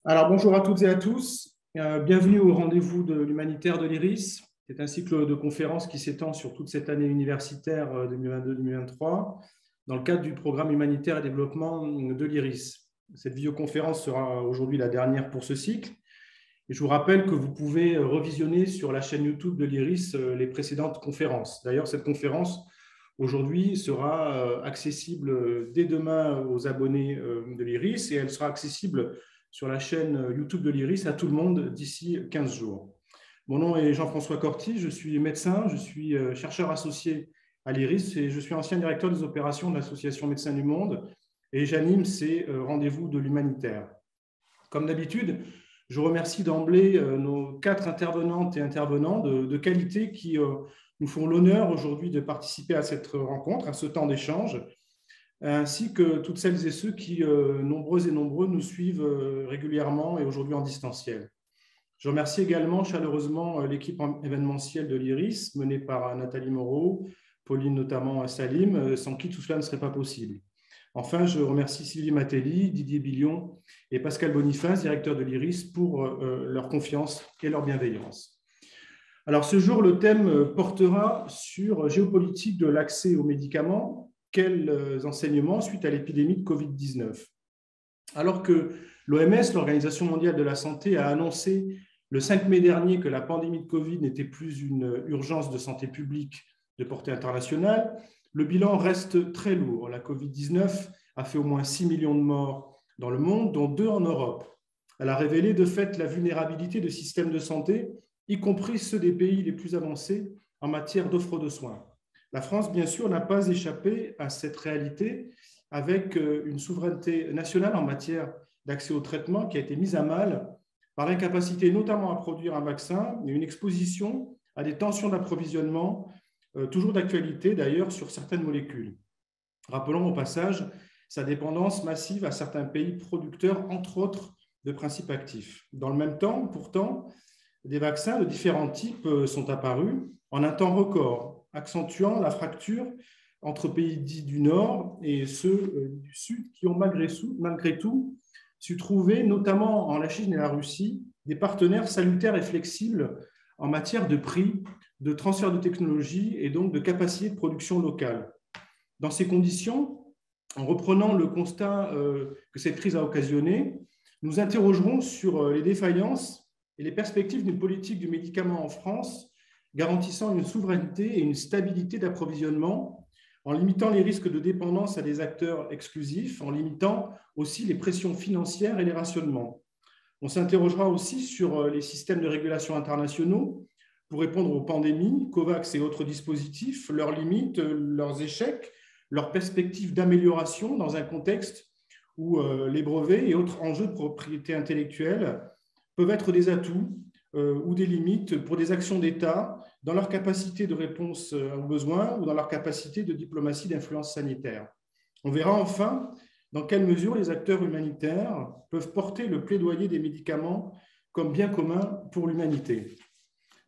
Alors, bonjour à toutes et à tous. Bienvenue au rendez-vous de l'humanitaire de l'IRIS. C'est un cycle de conférences qui s'étend sur toute cette année universitaire 2022-2023 dans le cadre du programme humanitaire et développement de l'IRIS. Cette vidéoconférence sera aujourd'hui la dernière pour ce cycle. Et je vous rappelle que vous pouvez revisionner sur la chaîne YouTube de l'IRIS les précédentes conférences. D'ailleurs, cette conférence aujourd'hui sera accessible dès demain aux abonnés de l'IRIS et elle sera accessible sur la chaîne YouTube de l'IRIS à tout le monde d'ici 15 jours. Mon nom est Jean-François Corti, je suis médecin, je suis chercheur associé à l'IRIS et je suis ancien directeur des opérations de l'Association Médecins du Monde et j'anime ces rendez-vous de l'humanitaire. Comme d'habitude, je remercie d'emblée nos 4 intervenantes et intervenants de qualité qui nous font l'honneur aujourd'hui de participer à cette rencontre, à ce temps d'échange, ainsi que toutes celles et ceux qui, nombreux et nombreux, nous suivent régulièrement et aujourd'hui en distanciel. Je remercie également chaleureusement l'équipe événementielle de l'IRIS, menée par Nathalie Moreau, Pauline notamment Salim, sans qui tout cela ne serait pas possible. Enfin, je remercie Sylvie Matelli, Didier Billion et Pascal Boniface, directeur de l'IRIS, pour leur confiance et leur bienveillance. Alors, ce jour, le thème portera sur géopolitique de l'accès aux médicaments. Quels enseignements suite à l'épidémie de Covid-19 ? Alors que l'OMS, l'Organisation mondiale de la santé, a annoncé le 5 mai dernier que la pandémie de Covid n'était plus une urgence de santé publique de portée internationale, le bilan reste très lourd. La Covid-19 a fait au moins 6 millions de morts dans le monde, dont 2 en Europe. Elle a révélé de fait la vulnérabilité de systèmes de santé, y compris ceux des pays les plus avancés en matière d'offre de soins. La France, bien sûr, n'a pas échappé à cette réalité avec une souveraineté nationale en matière d'accès au traitement qui a été mise à mal par l'incapacité notamment à produire un vaccin et une exposition à des tensions d'approvisionnement, toujours d'actualité d'ailleurs sur certaines molécules. Rappelons au passage sa dépendance massive à certains pays producteurs, entre autres, de principes actifs. Dans le même temps, pourtant, des vaccins de différents types sont apparus en un temps record, accentuant la fracture entre pays dits du Nord et ceux du Sud qui ont malgré tout su trouver, notamment en la Chine et la Russie, des partenaires salutaires et flexibles en matière de prix, de transfert de technologie et donc de capacité de production locale. Dans ces conditions, en reprenant le constat que cette crise a occasionné, nous interrogerons sur les défaillances et les perspectives d'une politique du médicament en France garantissant une souveraineté et une stabilité d'approvisionnement en limitant les risques de dépendance à des acteurs exclusifs, en limitant aussi les pressions financières et les rationnements. On s'interrogera aussi sur les systèmes de régulation internationaux pour répondre aux pandémies, COVAX et autres dispositifs, leurs limites, leurs échecs, leurs perspectives d'amélioration dans un contexte où les brevets et autres enjeux de propriété intellectuelle peuvent être des atouts ou des limites pour des actions d'État dans leur capacité de réponse aux besoins ou dans leur capacité de diplomatie d'influence sanitaire. On verra enfin dans quelle mesure les acteurs humanitaires peuvent porter le plaidoyer des médicaments comme bien commun pour l'humanité.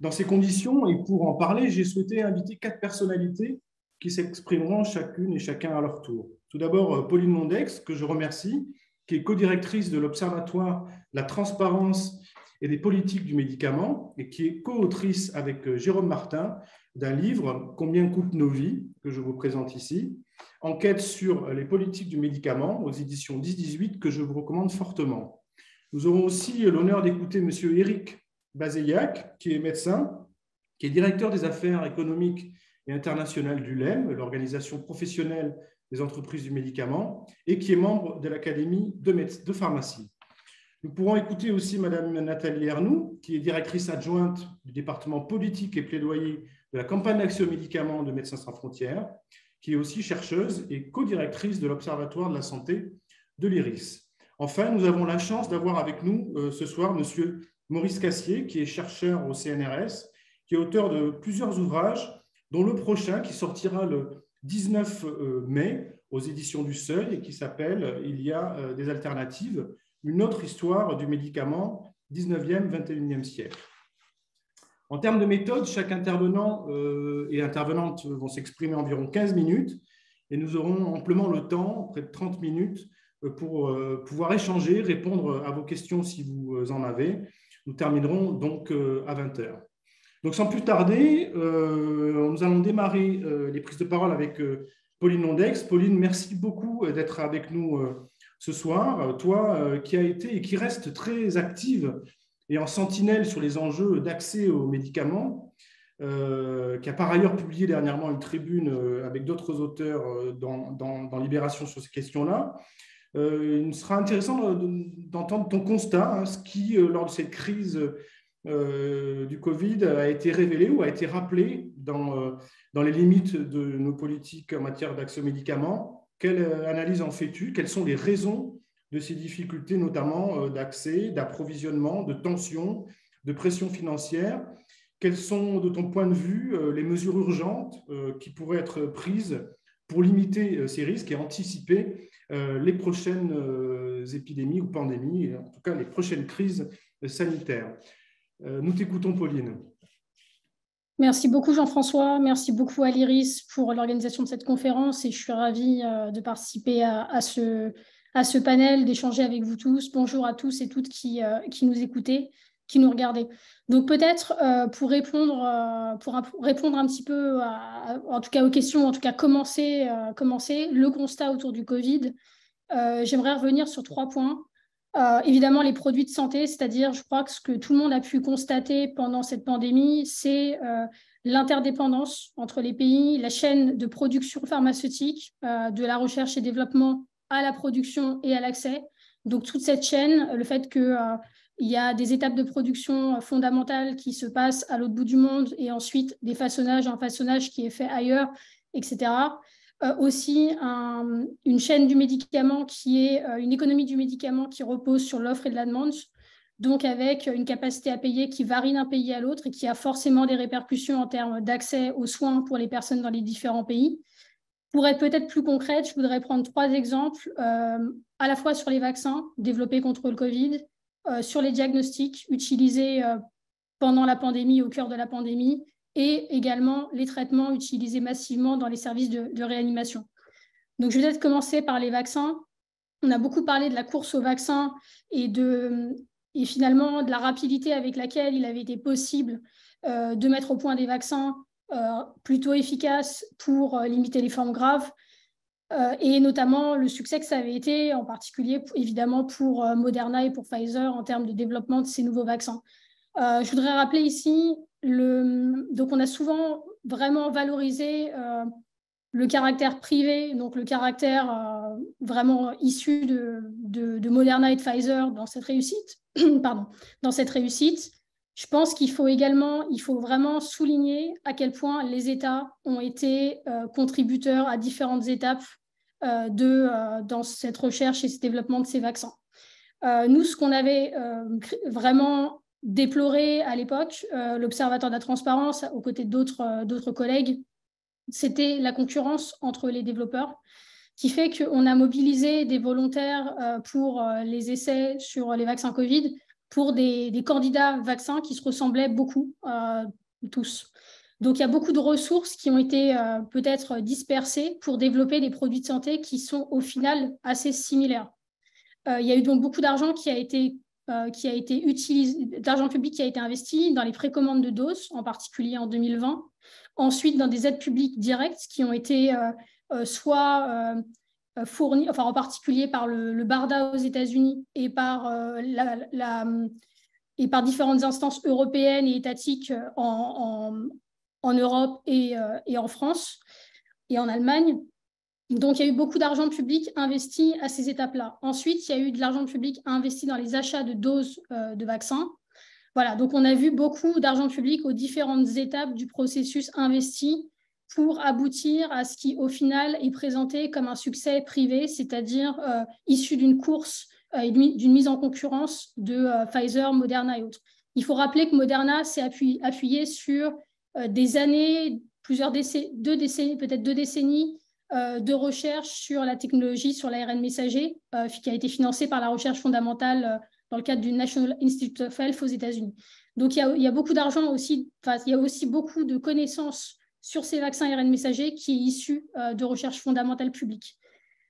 Dans ces conditions, et pour en parler, j'ai souhaité inviter 4 personnalités qui s'exprimeront chacune et chacun à leur tour. Tout d'abord, Pauline Mondex, que je remercie, qui est co-directrice de l'Observatoire de la transparence et des politiques du médicament et qui est co-autrice avec Jérôme Martin d'un livre « Combien coûtent nos vies ?» que je vous présente ici, enquête sur les politiques du médicament aux éditions 10-18 que je vous recommande fortement. Nous aurons aussi l'honneur d'écouter M. Éric Bazeillac, qui est médecin, qui est directeur des affaires économiques et internationales du LEM, l'organisation professionnelle des entreprises du médicament, et qui est membre de l'Académie de pharmacie. Nous pourrons écouter aussi Mme Nathalie Ernoult, qui est directrice adjointe du département politique et plaidoyer de la campagne d'accès aux médicaments de Médecins sans frontières, qui est aussi chercheuse et co-directrice de l'Observatoire de la santé de l'IRIS. Enfin, nous avons la chance d'avoir avec nous ce soir M. Maurice Cassier, qui est chercheur au CNRS, qui est auteur de plusieurs ouvrages, dont le prochain qui sortira le 19 mai aux éditions du Seuil et qui s'appelle « Il y a des alternatives », une autre histoire du médicament 19e, 21e siècle. En termes de méthode, chaque intervenant et intervenante vont s'exprimer environ 15 minutes et nous aurons amplement le temps, près de 30 minutes, pour pouvoir échanger, répondre à vos questions si vous en avez. Nous terminerons donc à 20 heures. Donc, sans plus tarder, nous allons démarrer les prises de parole avec Pauline Londex. Pauline, merci beaucoup d'être avec nous ce soir. Toi qui as été et qui reste très active et en sentinelle sur les enjeux d'accès aux médicaments, qui a par ailleurs publié dernièrement une tribune avec d'autres auteurs dans Libération sur ces questions-là. Il sera intéressant d'entendre ton constat, ce qui, lors de cette crise du Covid, a été révélé ou a été rappelé dans les limites de nos politiques en matière d'accès aux médicaments. Quelle analyse en fais-tu? Quelles sont les raisons de ces difficultés, notamment d'accès, d'approvisionnement, de tension, de pression financière? Quelles sont, de ton point de vue, les mesures urgentes qui pourraient être prises pour limiter ces risques et anticiper les prochaines épidémies ou pandémies, et en tout cas les prochaines crises sanitaires? Nous t'écoutons, Pauline. Merci beaucoup, Jean-François. Merci beaucoup à l'IRIS pour l'organisation de cette conférence et je suis ravie de participer à ce panel, d'échanger avec vous tous. Bonjour à tous et toutes qui nous écoutez, qui nous regardez. Donc peut-être pour répondre un petit peu, en tout cas aux questions, en tout cas commencer le constat autour du Covid, j'aimerais revenir sur 3 points. Évidemment, les produits de santé, c'est-à-dire, je crois que ce que tout le monde a pu constater pendant cette pandémie, c'est l'interdépendance entre les pays, la chaîne de production pharmaceutique, de la recherche et développement à la production et à l'accès. Donc, toute cette chaîne, le fait qu'il y a des étapes de production fondamentales qui se passent à l'autre bout du monde et ensuite un façonnage qui est fait ailleurs, etc. Aussi une chaîne du médicament qui est une économie du médicament qui repose sur l'offre et de la demande, donc avec une capacité à payer qui varie d'un pays à l'autre et qui a forcément des répercussions en termes d'accès aux soins pour les personnes dans les différents pays. Pour être peut-être plus concrète, je voudrais prendre 3 exemples, à la fois sur les vaccins développés contre le Covid, sur les diagnostics utilisés pendant la pandémie, au cœur de la pandémie, et également les traitements utilisés massivement dans les services de réanimation. Donc, je vais peut-être commencer par les vaccins. On a beaucoup parlé de la course aux vaccins et finalement de la rapidité avec laquelle il avait été possible de mettre au point des vaccins plutôt efficaces pour limiter les formes graves. Et notamment le succès que ça avait été, en particulier évidemment pour Moderna et pour Pfizer en termes de développement de ces nouveaux vaccins. Je voudrais rappeler ici, donc on a souvent vraiment valorisé le caractère privé, donc le caractère vraiment issu de Moderna et de Pfizer dans cette réussite. Pardon, dans cette réussite. Je pense qu'il faut vraiment souligner à quel point les États ont été contributeurs à différentes étapes dans cette recherche et ce développement de ces vaccins. Nous, ce qu'on avait vraiment déploré à l'époque, l'Observatoire de la transparence, aux côtés d'autres collègues, c'était la concurrence entre les développeurs, qui fait qu'on a mobilisé des volontaires pour les essais sur les vaccins Covid pour des candidats vaccins qui se ressemblaient beaucoup, tous. Donc, il y a beaucoup de ressources qui ont été peut-être dispersées pour développer des produits de santé qui sont au final assez similaires. Il y a eu donc beaucoup d'argent qui a été utilisé, d'argent public qui a été investi dans les précommandes de doses, en particulier en 2020. Ensuite, dans des aides publiques directes qui ont été soit fournies, enfin en particulier par le BARDA aux États-Unis et par différentes instances européennes et étatiques en Europe et en France et en Allemagne. Donc, il y a eu beaucoup d'argent public investi à ces étapes-là. Ensuite, il y a eu de l'argent public investi dans les achats de doses de vaccins. Voilà, donc on a vu beaucoup d'argent public aux différentes étapes du processus investi pour aboutir à ce qui, au final, est présenté comme un succès privé, c'est-à-dire issu d'une course et d'une mise en concurrence de Pfizer, Moderna et autres. Il faut rappeler que Moderna s'est appuyé sur des années, deux décennies, de recherche sur la technologie, sur l'ARN messager, qui a été financée par la recherche fondamentale dans le cadre du National Institute of Health aux États-Unis. Donc, il y a beaucoup d'argent aussi, il y a aussi beaucoup de connaissances sur ces vaccins ARN messagers qui est issu de recherche fondamentale publique.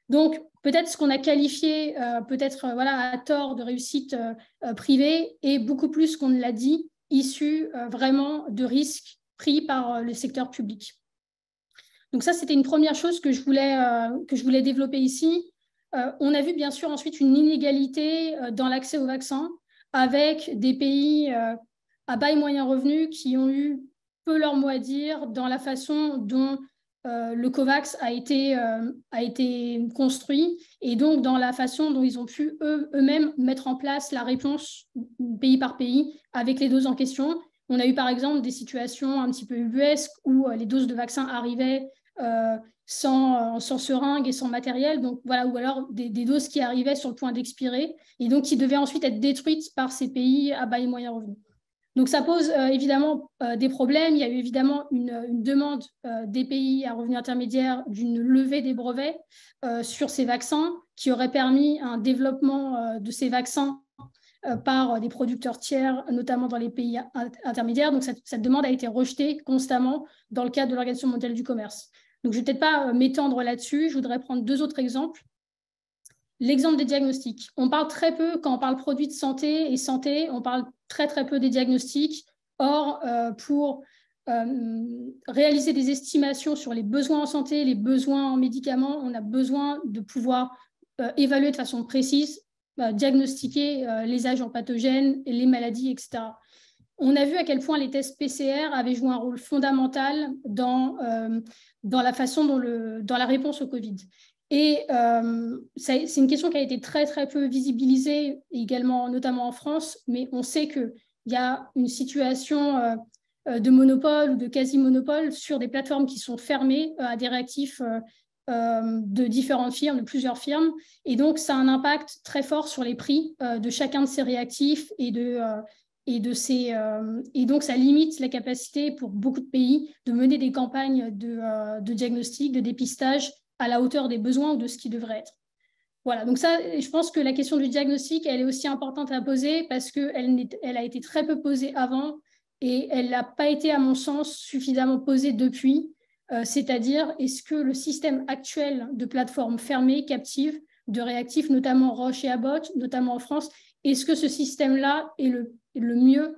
Donc, peut-être ce qu'on a qualifié, voilà, à tort de réussite privée est beaucoup plus qu'on ne l'a dit, issu vraiment de risques pris par le secteur public. Donc ça, c'était une première chose que je voulais développer ici. On a vu bien sûr ensuite une inégalité dans l'accès aux vaccins avec des pays à bas et moyens revenus qui ont eu peu leur mot à dire dans la façon dont le COVAX a été construit et donc dans la façon dont ils ont pu eux-mêmes mettre en place la réponse pays par pays avec les doses en question. On a eu par exemple des situations un petit peu ubuesques où les doses de vaccins arrivaient sans seringue et sans matériel, donc voilà, ou alors des doses qui arrivaient sur le point d'expirer et donc qui devaient ensuite être détruites par ces pays à bas et moyens revenus. Donc ça pose évidemment des problèmes. Il y a eu évidemment une demande des pays à revenus intermédiaires d'une levée des brevets sur ces vaccins qui aurait permis un développement de ces vaccins par des producteurs tiers, notamment dans les pays intermédiaires. Donc cette demande a été rejetée constamment dans le cadre de l'Organisation mondiale du commerce. Donc je ne vais peut-être pas m'étendre là-dessus. Je voudrais prendre 2 autres exemples. L'exemple des diagnostics. On parle très peu, quand on parle produits de santé et santé, on parle très très peu des diagnostics. Or, pour réaliser des estimations sur les besoins en santé, les besoins en médicaments, on a besoin de pouvoir évaluer de façon précise, diagnostiquer les agents pathogènes, les maladies, etc. On a vu à quel point les tests PCR avaient joué un rôle fondamental dans la façon dans la réponse au Covid. Et c'est une question qui a été très, très peu visibilisée, également, notamment en France, mais on sait qu'il y a une situation de monopole ou de quasi-monopole sur des plateformes qui sont fermées à des réactifs de différentes firmes, de plusieurs firmes. Et donc, ça a un impact très fort sur les prix de chacun de ces réactifs et donc, ça limite la capacité pour beaucoup de pays de mener des campagnes de diagnostic, de dépistage à la hauteur des besoins ou de ce qui devrait être. Voilà, donc ça, je pense que la question du diagnostic, elle est aussi importante à poser parce qu'elle a été très peu posée avant et elle n'a pas été, à mon sens, suffisamment posée depuis. C'est-à-dire, est-ce que le système actuel de plateformes fermées, captives, de réactifs, notamment Roche et Abbott, notamment en France, est-ce que ce système-là est le mieux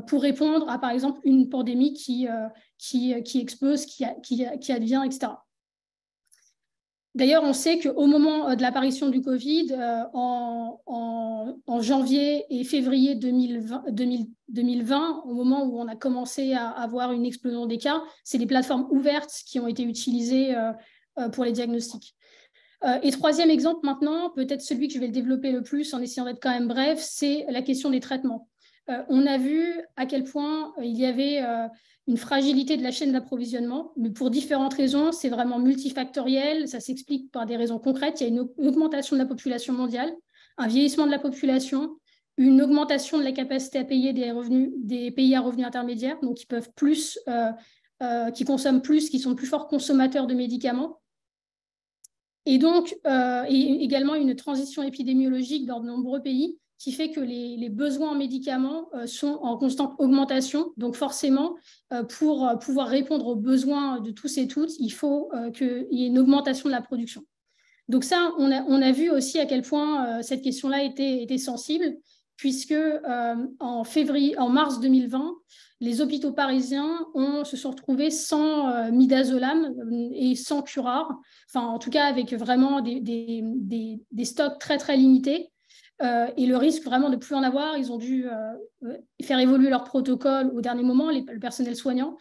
pour répondre à, par exemple, une pandémie qui explose, qui advient, etc. D'ailleurs, on sait qu'au moment de l'apparition du Covid, en janvier et février 2020, au moment où on a commencé à avoir une explosion des cas, c'est les plateformes ouvertes qui ont été utilisées pour les diagnostics. Et troisième exemple maintenant, peut-être celui que je vais le développer le plus en essayant d'être quand même bref, c'est la question des traitements. On a vu à quel point il y avait une fragilité de la chaîne d'approvisionnement, mais pour différentes raisons, c'est vraiment multifactoriel, ça s'explique par des raisons concrètes. Il y a une augmentation de la population mondiale, un vieillissement de la population, une augmentation de la capacité à payer des pays à revenus intermédiaires, donc qui peuvent plus, qui consomment plus, qui sont plus forts consommateurs de médicaments. Et donc, également une transition épidémiologique dans de nombreux pays qui fait que les besoins en médicaments sont en constante augmentation. Donc forcément, pour pouvoir répondre aux besoins de tous et toutes, il faut qu'il y ait une augmentation de la production. Donc ça, on a vu aussi à quel point cette question-là était sensible, puisque en mars 2020, les hôpitaux parisiens se sont retrouvés sans midazolam et sans curare, enfin en tout cas avec vraiment des stocks très très limités. Et le risque vraiment de ne plus en avoir, ils ont dû faire évoluer leur protocole au dernier moment, le personnel soignant.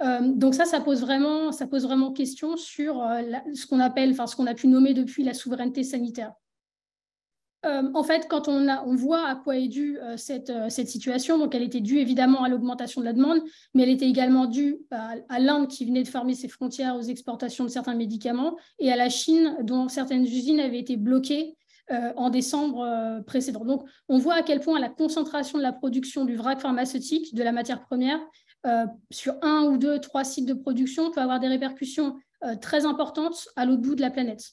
Donc ça pose vraiment question sur ce qu'on appelle, enfin ce qu'on a pu nommer depuis la souveraineté sanitaire. En fait, quand on voit à quoi est due cette situation, donc elle était due évidemment à l'augmentation de la demande, mais elle était également due à l'Inde qui venait de fermer ses frontières aux exportations de certains médicaments et à la Chine dont certaines usines avaient été bloquées en décembre précédent. Donc, on voit à quel point la concentration de la production du vrac pharmaceutique, de la matière première, sur 1 ou 2, 3 sites de production peut avoir des répercussions très importantes à l'autre bout de la planète.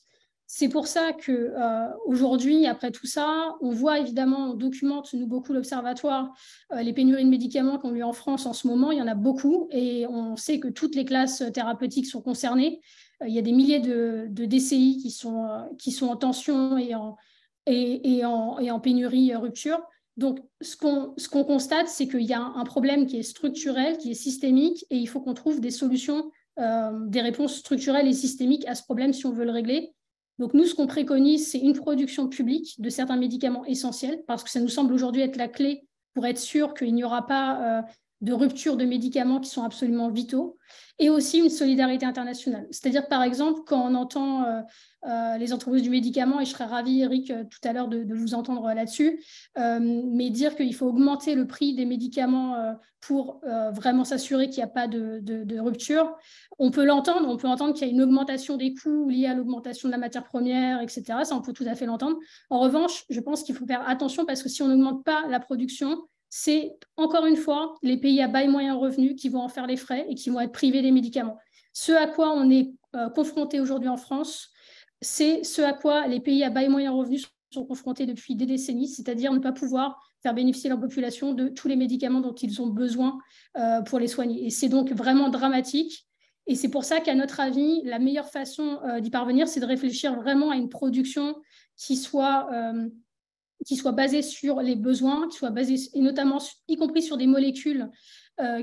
C'est pour ça qu'aujourd'hui, après tout ça, on voit évidemment, on documente, nous beaucoup l'Observatoire, les pénuries de médicaments qu'on a eu en France en ce moment, il y en a beaucoup et on sait que toutes les classes thérapeutiques sont concernées. il y a des milliers de DCI qui sont en tension et en pénurie rupture. Donc, ce qu'on constate, c'est qu'il y a un problème qui est structurel, qui est systémique, et il faut qu'on trouve des solutions, des réponses structurelles et systémiques à ce problème si on veut le régler. Donc, nous, ce qu'on préconise, c'est une production publique de certains médicaments essentiels, parce que ça nous semble aujourd'hui être la clé pour être sûr qu'il n'y aura pas de rupture de médicaments qui sont absolument vitaux, et aussi une solidarité internationale. C'est-à-dire, par exemple, quand on entend les entreprises du médicament, et je serais ravie, Eric, tout à l'heure de vous entendre là-dessus, mais dire qu'il faut augmenter le prix des médicaments pour vraiment s'assurer qu'il n'y a pas de rupture, on peut entendre qu'il y a une augmentation des coûts liés à l'augmentation de la matière première, etc. Ça, on peut tout à fait l'entendre. En revanche, je pense qu'il faut faire attention parce que si on n'augmente pas la production, c'est encore une fois les pays à bas et moyens revenus qui vont en faire les frais et qui vont être privés des médicaments. Ce à quoi on est confronté aujourd'hui en France, c'est ce à quoi les pays à bas et moyens revenus sont confrontés depuis des décennies, c'est-à-dire ne pas pouvoir faire bénéficier leur population de tous les médicaments dont ils ont besoin pour les soigner. Et c'est donc vraiment dramatique. Et c'est pour ça qu'à notre avis, la meilleure façon d'y parvenir, c'est de réfléchir vraiment à une production qui soit basée sur les besoins, qui soit basée, et notamment, y compris sur des molécules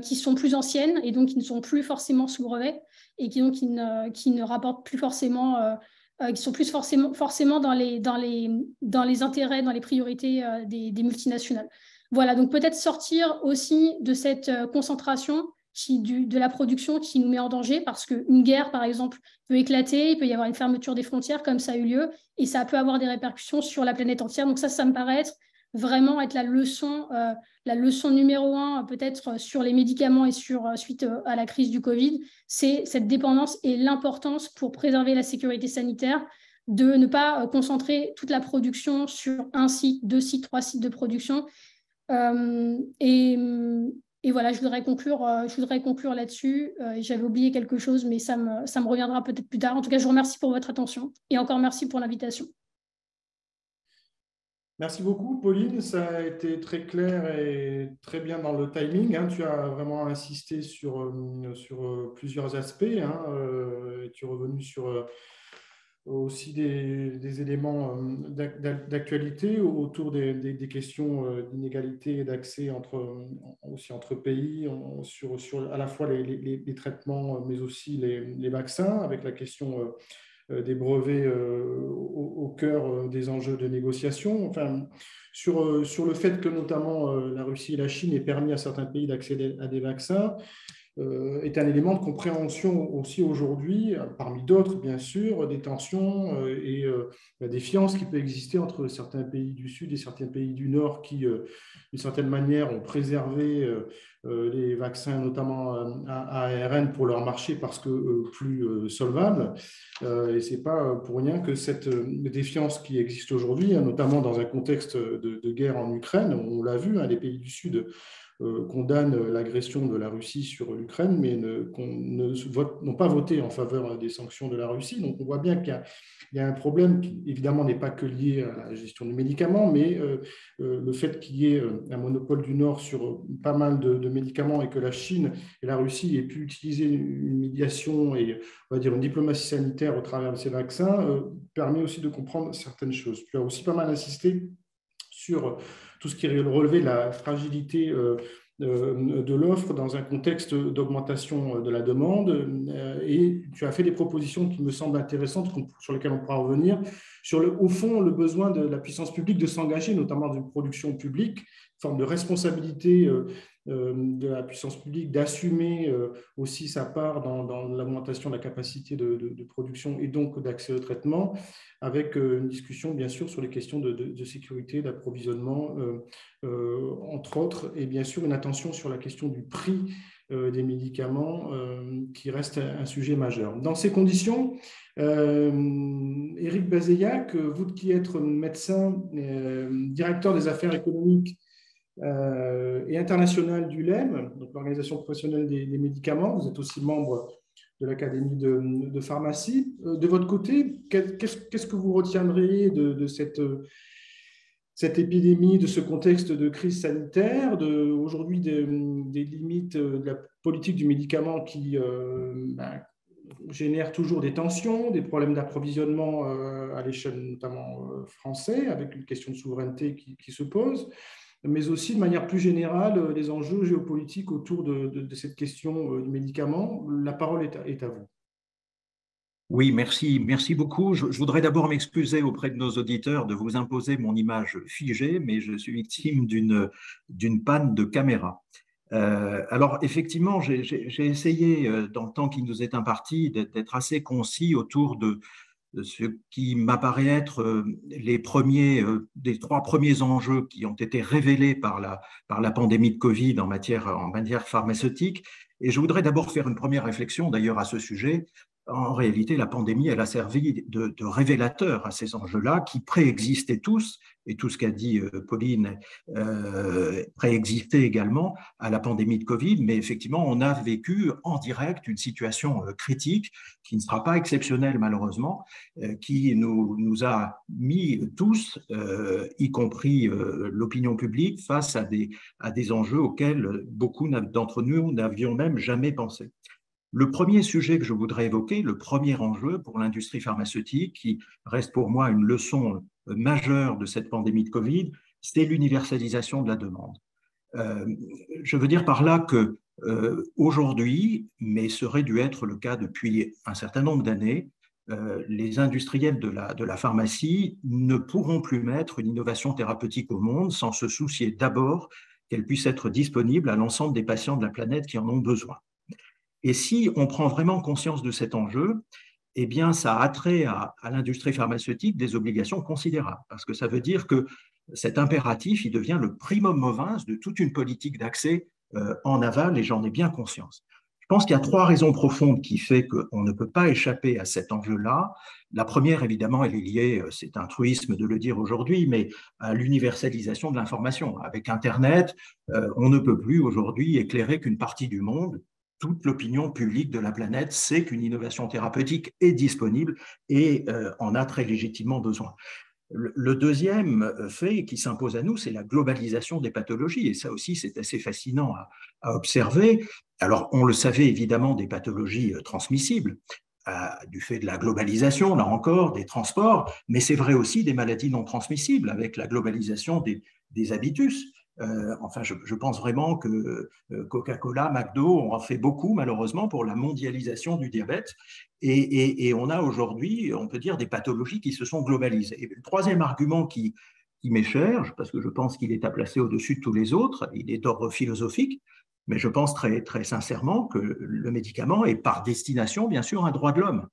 qui sont plus anciennes et donc qui ne sont plus forcément sous brevet et qui ne rapportent plus forcément, qui sont plus forcément dans les intérêts, dans les priorités des multinationales. Voilà, donc peut-être sortir aussi de cette concentration de la production qui nous met en danger parce qu'une guerre, par exemple, peut éclater, il peut y avoir une fermeture des frontières comme ça a eu lieu et ça peut avoir des répercussions sur la planète entière. Donc ça me paraît vraiment être la leçon numéro 1, peut-être sur les médicaments et suite à la crise du Covid, c'est cette dépendance et l'importance pour préserver la sécurité sanitaire de ne pas concentrer toute la production sur un site, 2 sites, 3 sites de production. Et voilà, je voudrais conclure là-dessus. J'avais oublié quelque chose, mais ça me reviendra peut-être plus tard. En tout cas, je vous remercie pour votre attention et encore merci pour l'invitation. Merci beaucoup, Pauline. Ça a été très clair et très bien dans le timing, hein. Tu as vraiment insisté sur plusieurs aspects, hein. Et tu es revenu sur aussi des éléments d'actualité autour des questions d'inégalité et d'accès aussi entre pays, sur à la fois les traitements, mais aussi les vaccins, avec la question des brevets au cœur des enjeux de négociation. Enfin, sur le fait que notamment la Russie et la Chine aient permis à certains pays d'accéder à des vaccins, est un élément de compréhension aussi aujourd'hui, parmi d'autres bien sûr, des tensions et la défiance qui peut exister entre certains pays du Sud et certains pays du Nord qui, d'une certaine manière, ont préservé les vaccins, notamment à ARN, pour leur marché parce que plus solvables. Et ce n'est pas pour rien que cette défiance qui existe aujourd'hui, notamment dans un contexte de guerre en Ukraine, on l'a vu, hein, les pays du Sud condamnent l'agression de la Russie sur l'Ukraine, mais n'ont pas voté en faveur des sanctions de la Russie. Donc on voit bien qu'il y a un problème qui, évidemment, n'est pas que lié à la gestion du médicament, mais le fait qu'il y ait un monopole du Nord sur pas mal de médicaments et que la Chine et la Russie aient pu utiliser une médiation et, on va dire, une diplomatie sanitaire au travers de ces vaccins permet aussi de comprendre certaines choses. Tu as aussi pas mal insisté sur tout ce qui relevait de la fragilité de l'offre dans un contexte d'augmentation de la demande. Et tu as fait des propositions qui me semblent intéressantes, sur lesquelles on pourra revenir, au fond, le besoin de la puissance publique de s'engager, notamment dans une production publique, une forme de responsabilité de la puissance publique d'assumer aussi sa part dans l'augmentation de la capacité de production et donc d'accès au traitement, avec une discussion bien sûr sur les questions de sécurité, d'approvisionnement, entre autres, et bien sûr une attention sur la question du prix des médicaments qui reste un sujet majeur. Dans ces conditions, Éric Bazeillac, vous qui êtes médecin, directeur des affaires économiques et internationales du LEM, donc l'Organisation professionnelle des médicaments, vous êtes aussi membre de l'Académie de pharmacie. De votre côté, qu'est-ce que vous retiendriez de cette épidémie, de ce contexte de crise sanitaire, aujourd'hui des limites de la politique du médicament qui génère toujours des tensions, des problèmes d'approvisionnement à l'échelle notamment français, avec une question de souveraineté qui se pose, mais aussi de manière plus générale, les enjeux géopolitiques autour de cette question du médicament. La parole est à vous. Oui, merci beaucoup. Je voudrais d'abord m'excuser auprès de nos auditeurs de vous imposer mon image figée, mais je suis victime d'une panne de caméra. Alors, effectivement, j'ai essayé, dans le temps qui nous est imparti, d'être assez concis autour de ce qui m'apparaît être des trois premiers enjeux qui ont été révélés par la pandémie de Covid en matière pharmaceutique. Et je voudrais d'abord faire une première réflexion d'ailleurs à ce sujet. En réalité, la pandémie, elle a servi de révélateur à ces enjeux-là qui préexistaient tous, et tout ce qu'a dit Pauline préexistait également à la pandémie de Covid, mais effectivement, on a vécu en direct une situation critique qui ne sera pas exceptionnelle malheureusement, qui nous a mis tous, y compris l'opinion publique, face à des enjeux auxquels beaucoup d'entre nous n'avions même jamais pensé. Le premier sujet que je voudrais évoquer, le premier enjeu pour l'industrie pharmaceutique, qui reste pour moi une leçon majeure de cette pandémie de Covid, c'est l'universalisation de la demande. Je veux dire par là que aujourd'hui, mais ça aurait dû être le cas depuis un certain nombre d'années, les industriels de la pharmacie ne pourront plus mettre une innovation thérapeutique au monde sans se soucier d'abord qu'elle puisse être disponible à l'ensemble des patients de la planète qui en ont besoin. Et si on prend vraiment conscience de cet enjeu, eh bien, ça a trait à l'industrie pharmaceutique des obligations considérables, parce que ça veut dire que cet impératif, il devient le primum movens de toute une politique d'accès en aval, et j'en ai bien conscience. Je pense qu'il y a trois raisons profondes qui font qu'on ne peut pas échapper à cet enjeu-là. La première, évidemment, elle est liée, c'est un truisme de le dire aujourd'hui, mais à l'universalisation de l'information. Avec Internet, on ne peut plus aujourd'hui éclairer qu'une partie du monde. Toute l'opinion publique de la planète sait qu'une innovation thérapeutique est disponible et en a très légitimement besoin. Le deuxième fait qui s'impose à nous, c'est la globalisation des pathologies. Et ça aussi, c'est assez fascinant à observer. Alors, on le savait évidemment des pathologies transmissibles, du fait de la globalisation, là encore, des transports, mais c'est vrai aussi des maladies non transmissibles avec la globalisation des habitus. Enfin, je pense vraiment que Coca-Cola, McDo ont fait beaucoup, malheureusement, pour la mondialisation du diabète. Et on a aujourd'hui, on peut dire, des pathologies qui se sont globalisées. Et le troisième argument qui m'est cher, parce que je pense qu'il est à placer au-dessus de tous les autres, il est d'ordre philosophique, mais je pense très, très sincèrement que le médicament est par destination, bien sûr, un droit de l'homme.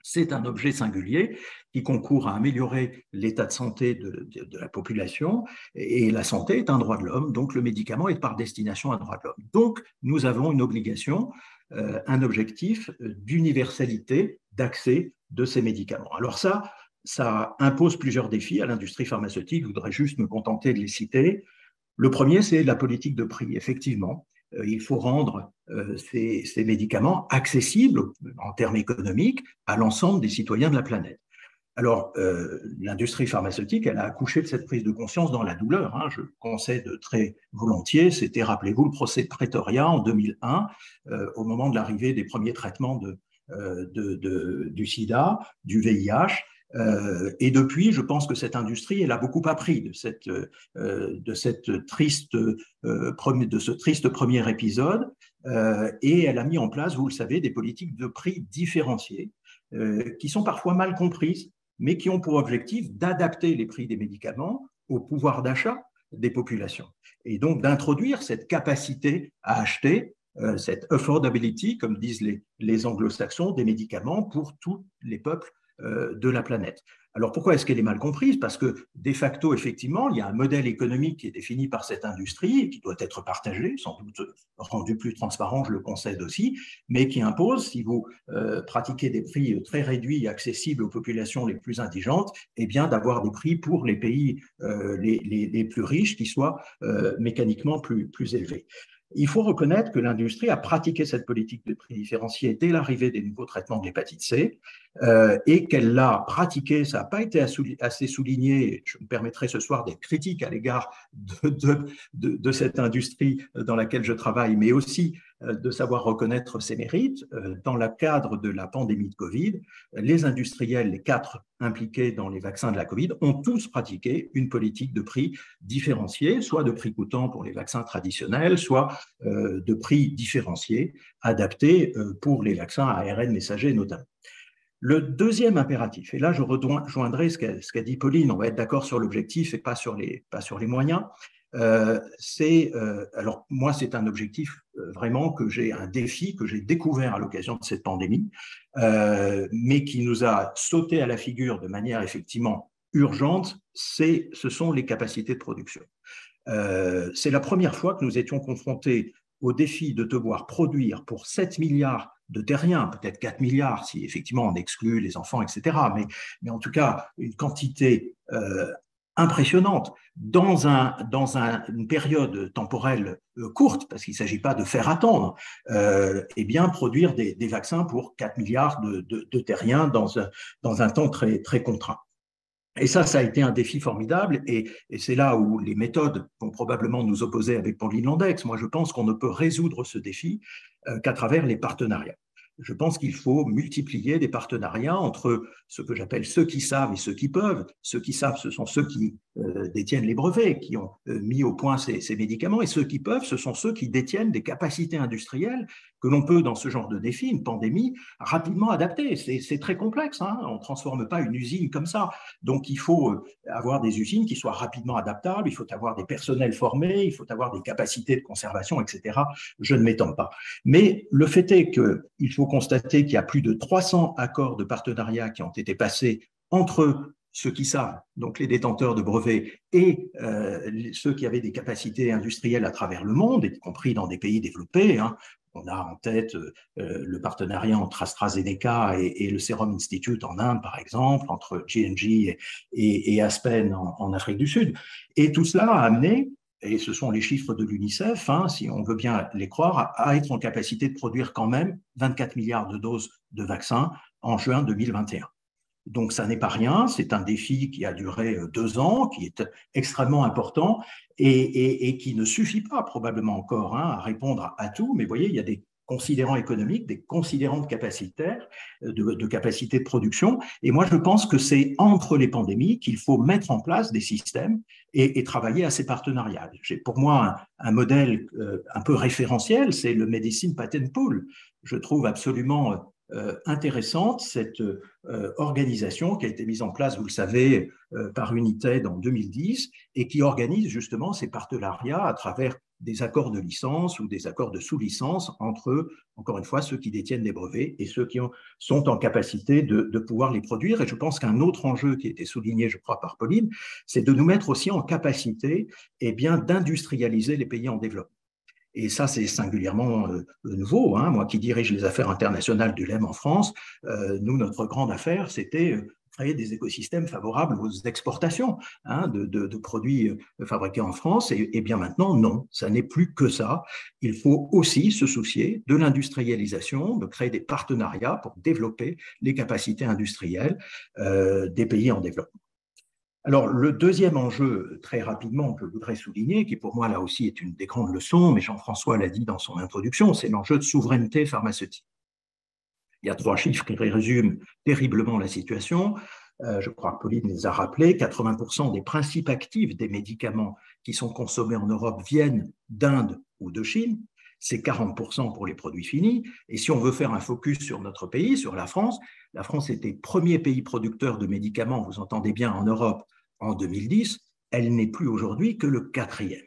C'est un objet singulier qui concourt à améliorer l'état de santé de la population et la santé est un droit de l'homme, donc le médicament est par destination un droit de l'homme. Donc, nous avons une obligation, un objectif d'universalité d'accès de ces médicaments. Alors ça impose plusieurs défis à l'industrie pharmaceutique, je voudrais juste me contenter de les citer. Le premier, c'est la politique de prix, effectivement. Il faut rendre ces médicaments accessibles en termes économiques à l'ensemble des citoyens de la planète. Alors, l'industrie pharmaceutique, elle a accouché de cette prise de conscience dans la douleur. Hein, je concède très volontiers. C'était, rappelez-vous, le procès de Pretoria en 2001, au moment de l'arrivée des premiers traitements du sida, du VIH. Et depuis, je pense que cette industrie, elle a beaucoup appris de ce triste premier épisode, et elle a mis en place, vous le savez, des politiques de prix différenciées, qui sont parfois mal comprises, mais qui ont pour objectif d'adapter les prix des médicaments au pouvoir d'achat des populations, et donc d'introduire cette capacité à acheter, cette affordability, comme disent les anglo-saxons, des médicaments pour tous les peuples de la planète. Alors pourquoi est-ce qu'elle est mal comprise? Parce que de facto, effectivement, il y a un modèle économique qui est défini par cette industrie et qui doit être partagé, sans doute rendu plus transparent, je le concède aussi, mais qui impose, si vous pratiquez des prix très réduits et accessibles aux populations les plus indigentes, eh bien d'avoir des prix pour les pays les plus riches qui soient mécaniquement plus élevés. Il faut reconnaître que l'industrie a pratiqué cette politique de prix différenciés dès l'arrivée des nouveaux traitements de l'hépatite C et qu'elle l'a pratiqué, ça n'a pas été assez souligné, je me permettrai ce soir des critiques à l'égard de cette industrie dans laquelle je travaille, mais aussi de savoir reconnaître ses mérites. Dans le cadre de la pandémie de Covid, les industriels, les 4 impliqués dans les vaccins de la Covid, ont tous pratiqué une politique de prix différenciée, soit de prix coûtant pour les vaccins traditionnels, soit de prix différenciés, adaptés pour les vaccins à ARN messager notamment. Le deuxième impératif, et là je rejoindrai ce qu'a dit Pauline, on va être d'accord sur l'objectif et pas sur les moyens, alors moi c'est un objectif vraiment que j'ai, un défi que j'ai découvert à l'occasion de cette pandémie, mais qui nous a sauté à la figure de manière effectivement urgente, ce sont les capacités de production. C'est la première fois que nous étions confrontés au défi de devoir produire pour 7 milliards de terriens, peut-être 4 milliards si effectivement on exclut les enfants, etc. Mais en tout cas, une quantité impressionnante dans une période temporelle courte, parce qu'il ne s'agit pas de faire attendre, et bien produire des vaccins pour 4 milliards de terriens dans un temps très, très contraint. Et ça a été un défi formidable, et c'est là où les méthodes vont probablement nous opposer avec Pauline Landex. Moi, je pense qu'on ne peut résoudre ce défi qu'à travers les partenariats. Je pense qu'il faut multiplier des partenariats entre ce que j'appelle ceux qui savent et ceux qui peuvent. Ceux qui savent, ce sont ceux qui détiennent les brevets, qui ont mis au point ces médicaments, et ceux qui peuvent, ce sont ceux qui détiennent des capacités industrielles que l'on peut, dans ce genre de défi, une pandémie, rapidement adapter. C'est très complexe, hein, on ne transforme pas une usine comme ça. Donc, il faut avoir des usines qui soient rapidement adaptables, il faut avoir des personnels formés, il faut avoir des capacités de conservation, etc. Je ne m'étends pas. Mais le fait est qu'il faut constater qu'il y a plus de 300 accords de partenariat qui ont été passés entre ceux qui savent, donc les détenteurs de brevets, et ceux qui avaient des capacités industrielles à travers le monde, y compris dans des pays développés, hein. On a en tête le partenariat entre AstraZeneca et le Serum Institute en Inde, par exemple, entre J&J et Aspen en Afrique du Sud. Et tout cela a amené, et ce sont les chiffres de l'UNICEF, hein, si on veut bien les croire, à être en capacité de produire quand même 24 milliards de doses de vaccins en juin 2021. Donc, ça n'est pas rien, c'est un défi qui a duré 2 ans, qui est extrêmement important et qui ne suffit pas probablement encore, hein, à répondre à tout. Mais vous voyez, il y a des considérants économiques, des considérants capacitaires, de capacité de production. Et moi, je pense que c'est entre les pandémies qu'il faut mettre en place des systèmes et travailler à ces partenariats. J'ai pour moi un modèle un peu référentiel, c'est le Medicine Patent Pool. Je trouve absolument intéressante cette organisation qui a été mise en place, vous le savez, par United en 2010 et qui organise justement ces partenariats à travers des accords de licence ou des accords de sous-licence entre, encore une fois, ceux qui détiennent des brevets et ceux qui sont en capacité de pouvoir les produire. Et je pense qu'un autre enjeu qui a été souligné, je crois, par Pauline, c'est de nous mettre aussi en capacité d'industrialiser les pays en développement. Et ça, c'est singulièrement nouveau, hein. Moi qui dirige les affaires internationales du LEM en France, nous, notre grande affaire, c'était créer des écosystèmes favorables aux exportations, hein, de produits fabriqués en France. Et bien maintenant, non, ça n'est plus que ça. Il faut aussi se soucier de l'industrialisation, de créer des partenariats pour développer les capacités industrielles des pays en développement. Alors, le deuxième enjeu, très rapidement, que je voudrais souligner, qui pour moi, là aussi, est une des grandes leçons, mais Jean-François l'a dit dans son introduction, c'est l'enjeu de souveraineté pharmaceutique. Il y a 3 chiffres qui résument terriblement la situation. Je crois que Pauline les a rappelés. 80% des principes actifs des médicaments qui sont consommés en Europe viennent d'Inde ou de Chine. C'est 40% pour les produits finis. Et si on veut faire un focus sur notre pays, sur la France était le premier pays producteur de médicaments, vous entendez bien, en Europe en 2010. Elle n'est plus aujourd'hui que le 4e.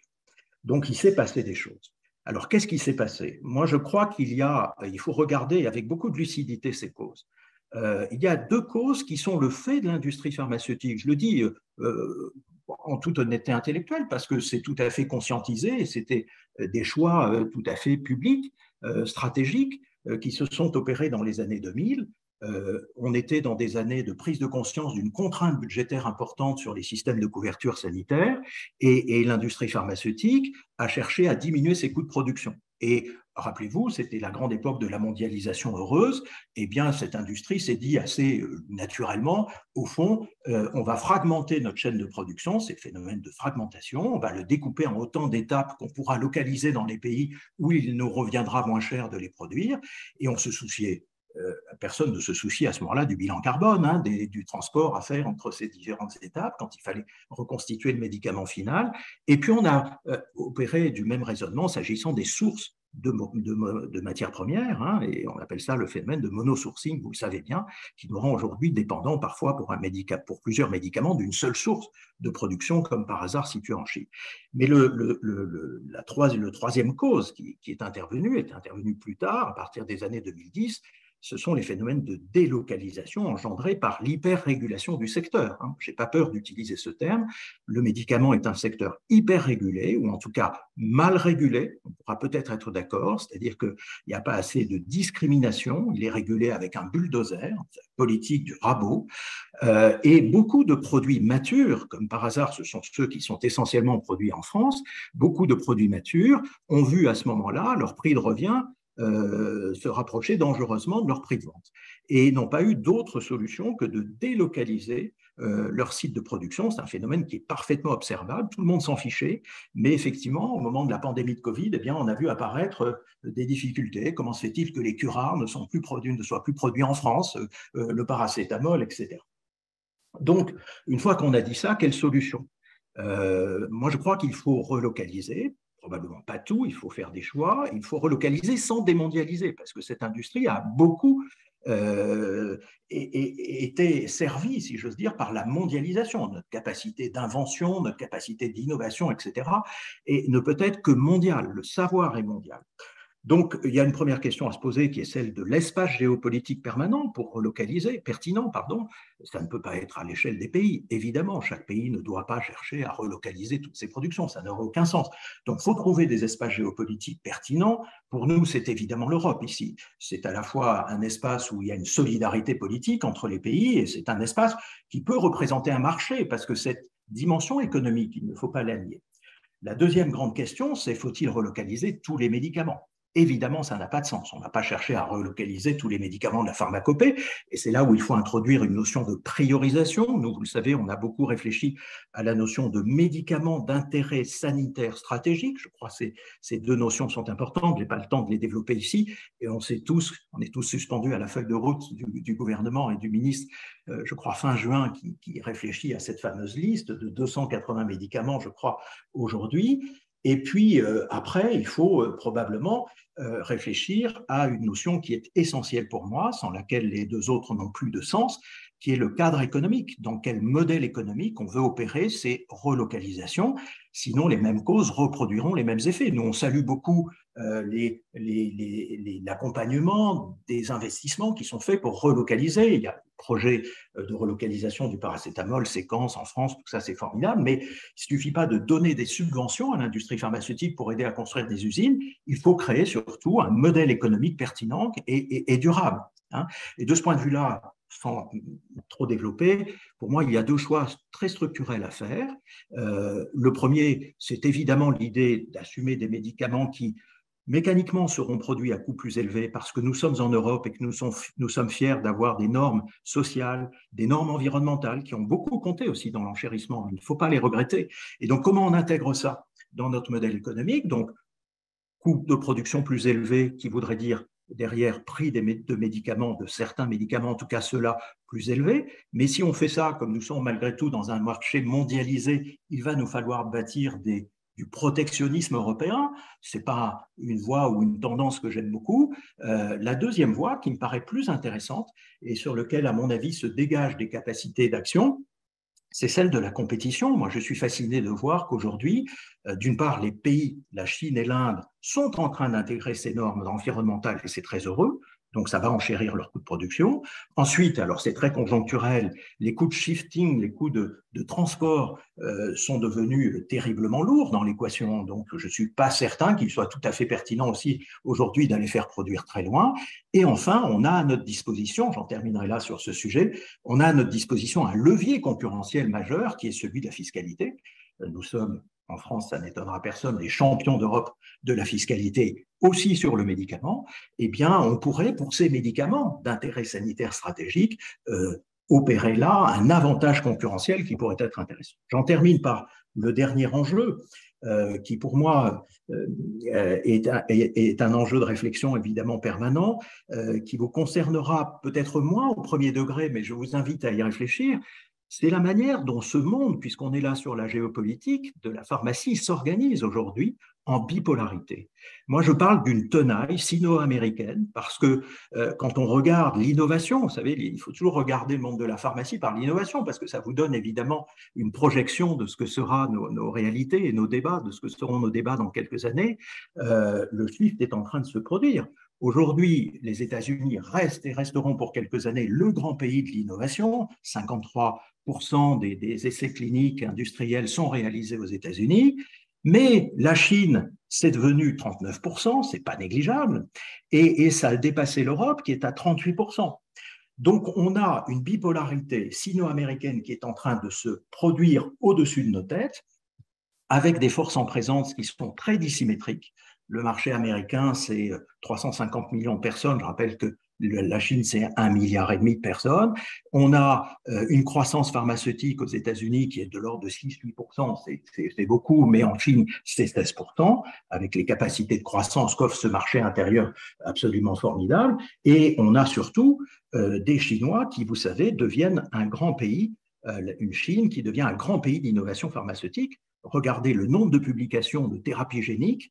Donc, il s'est passé des choses. Alors, qu'est-ce qui s'est passé? Moi, je crois il faut regarder avec beaucoup de lucidité ces causes. Il y a 2 causes qui sont le fait de l'industrie pharmaceutique. Je le dis en toute honnêteté intellectuelle parce que c'est tout à fait conscientisé et c'était des choix tout à fait publics, stratégiques, qui se sont opérés dans les années 2000. On était dans des années de prise de conscience d'une contrainte budgétaire importante sur les systèmes de couverture sanitaire et l'industrie pharmaceutique a cherché à diminuer ses coûts de production. Et rappelez-vous, c'était la grande époque de la mondialisation heureuse, eh bien, cette industrie s'est dit assez naturellement, au fond, on va fragmenter notre chaîne de production, c'est le phénomène de fragmentation, on va le découper en autant d'étapes qu'on pourra localiser dans les pays où il nous reviendra moins cher de les produire, et on se souciait. Personne ne se soucie à ce moment-là du bilan carbone, hein, du transport à faire entre ces différentes étapes quand il fallait reconstituer le médicament final. Et puis on a opéré du même raisonnement s'agissant des sources de matières premières, hein, et on appelle ça le phénomène de monosourcing, vous le savez bien, qui nous rend aujourd'hui dépendants parfois pour plusieurs médicaments d'une seule source de production, comme par hasard située en Chine. Mais la troisième cause qui est intervenue plus tard, à partir des années 2010, ce sont les phénomènes de délocalisation engendrés par l'hyper-régulation du secteur. Je n'ai pas peur d'utiliser ce terme. Le médicament est un secteur hyper régulé, ou en tout cas mal régulé. On pourra peut-être être d'accord, c'est-à-dire qu'il n'y a pas assez de discrimination. Il est régulé avec un bulldozer, politique du rabot, et beaucoup de produits matures, comme par hasard ce sont ceux qui sont essentiellement produits en France, beaucoup de produits matures ont vu à ce moment-là leur prix de revient se rapprocher dangereusement de leur prix de vente et n'ont pas eu d'autre solution que de délocaliser leur site de production. C'est un phénomène qui est parfaitement observable, tout le monde s'en fichait, mais effectivement, au moment de la pandémie de Covid, eh bien, on a vu apparaître des difficultés. Comment se fait-il que les curares ne soient plus produits en France, le paracétamol, etc. Donc, une fois qu'on a dit ça, quelle solution ? Moi, je crois qu'il faut relocaliser. Probablement pas tout, il faut faire des choix, il faut relocaliser sans démondialiser, parce que cette industrie a beaucoup été servie, si j'ose dire, par la mondialisation. Notre capacité d'invention, notre capacité d'innovation, etc., et ne peut être que mondiale. Le savoir est mondial. Donc, il y a une première question à se poser qui est celle de l'espace géopolitique pertinent. Ça ne peut pas être à l'échelle des pays. Évidemment, chaque pays ne doit pas chercher à relocaliser toutes ses productions, ça n'aurait aucun sens. Donc, il faut trouver des espaces géopolitiques pertinents. Pour nous, c'est évidemment l'Europe ici. C'est à la fois un espace où il y a une solidarité politique entre les pays et c'est un espace qui peut représenter un marché parce que cette dimension économique, il ne faut pas la nier. La deuxième grande question, c'est faut-il relocaliser tous les médicaments ? Évidemment, ça n'a pas de sens. On ne va pas chercher à relocaliser tous les médicaments de la pharmacopée. Et c'est là où il faut introduire une notion de priorisation. Nous, vous le savez, on a beaucoup réfléchi à la notion de médicaments d'intérêt sanitaire stratégique. Je crois que ces deux notions sont importantes. Je n'ai pas le temps de les développer ici. Et on est tous suspendus à la feuille de route du gouvernement et du ministre, je crois fin juin, qui réfléchit à cette fameuse liste de 280 médicaments, je crois, aujourd'hui. Et puis après, il faut probablement réfléchir à une notion qui est essentielle pour moi, sans laquelle les deux autres n'ont plus de sens, qui est le cadre économique. Dans quel modèle économique on veut opérer ces relocalisations? Sinon, les mêmes causes reproduiront les mêmes effets. Nous, on salue beaucoup l'accompagnement des investissements qui sont faits pour relocaliser. Il y a le projet de relocalisation du paracétamol, séquence en France, tout ça c'est formidable, mais il ne suffit pas de donner des subventions à l'industrie pharmaceutique pour aider à construire des usines, il faut créer surtout un modèle économique pertinent et durable. Et de ce point de vue-là, sans trop développer, pour moi, il y a deux choix très structurels à faire. Le premier, c'est évidemment l'idée d'assumer des médicaments qui mécaniquement seront produits à coût plus élevé parce que nous sommes en Europe et que nous sommes fiers d'avoir des normes sociales, des normes environnementales qui ont beaucoup compté aussi dans l'enchérissement. Il ne faut pas les regretter. Et donc, comment on intègre ça dans notre modèle économique? Donc, coût de production plus élevé qui voudrait dire derrière prix de médicaments, de certains médicaments, en tout cas ceux-là, plus élevés. Mais si on fait ça, comme nous sommes malgré tout dans un marché mondialisé, il va nous falloir bâtir du protectionnisme européen. Ce n'est pas une voie ou une tendance que j'aime beaucoup. La deuxième voie, qui me paraît plus intéressante et sur laquelle, à mon avis, se dégagent des capacités d'action, c'est celle de la compétition. Moi, je suis fasciné de voir qu'aujourd'hui, d'une part, les pays, la Chine et l'Inde, sont en train d'intégrer ces normes environnementales et c'est très heureux. Donc, ça va enchérir leurs coûts de production. Ensuite, alors c'est très conjoncturel, les coûts de shifting, les coûts de transport sont devenus terriblement lourds dans l'équation. Donc, je ne suis pas certain qu'il soit tout à fait pertinent aussi aujourd'hui d'aller faire produire très loin. Et enfin, on a à notre disposition, j'en terminerai là sur ce sujet, on a à notre disposition un levier concurrentiel majeur qui est celui de la fiscalité. Nous sommes en France, ça n'étonnera personne, les champions d'Europe de la fiscalité aussi sur le médicament, eh bien, on pourrait, pour ces médicaments d'intérêt sanitaire stratégique, opérer là un avantage concurrentiel qui pourrait être intéressant. J'en termine par le dernier enjeu, qui pour moi est un enjeu de réflexion évidemment permanent, qui vous concernera peut-être moins au premier degré, mais je vous invite à y réfléchir. C'est la manière dont ce monde, puisqu'on est là sur la géopolitique, de la pharmacie s'organise aujourd'hui en bipolarité. Moi, je parle d'une tenaille sino-américaine parce que quand on regarde l'innovation, vous savez, il faut toujours regarder le monde de la pharmacie par l'innovation parce que ça vous donne évidemment une projection de ce que seront nos réalités et nos débats, de ce que seront nos débats dans quelques années. Le shift est en train de se produire. Aujourd'hui, les États-Unis restent et resteront pour quelques années le grand pays de l'innovation. 53% des essais cliniques industriels sont réalisés aux États-Unis. Mais la Chine, c'est devenu 39%, c'est pas négligeable, et ça a dépassé l'Europe qui est à 38%. Donc on a une bipolarité sino-américaine qui est en train de se produire au-dessus de nos têtes, avec des forces en présence qui sont très dissymétriques. Le marché américain, c'est 350 millions de personnes. Je rappelle que la Chine, c'est 1,5 milliard de personnes. On a une croissance pharmaceutique aux États-Unis qui est de l'ordre de 6-8%. C'est beaucoup, mais en Chine, c'est 16%, avec les capacités de croissance qu'offre ce marché intérieur absolument formidable. Et on a surtout des Chinois qui, vous savez, deviennent un grand pays, une Chine qui devient un grand pays d'innovation pharmaceutique. Regardez le nombre de publications de thérapies géniques.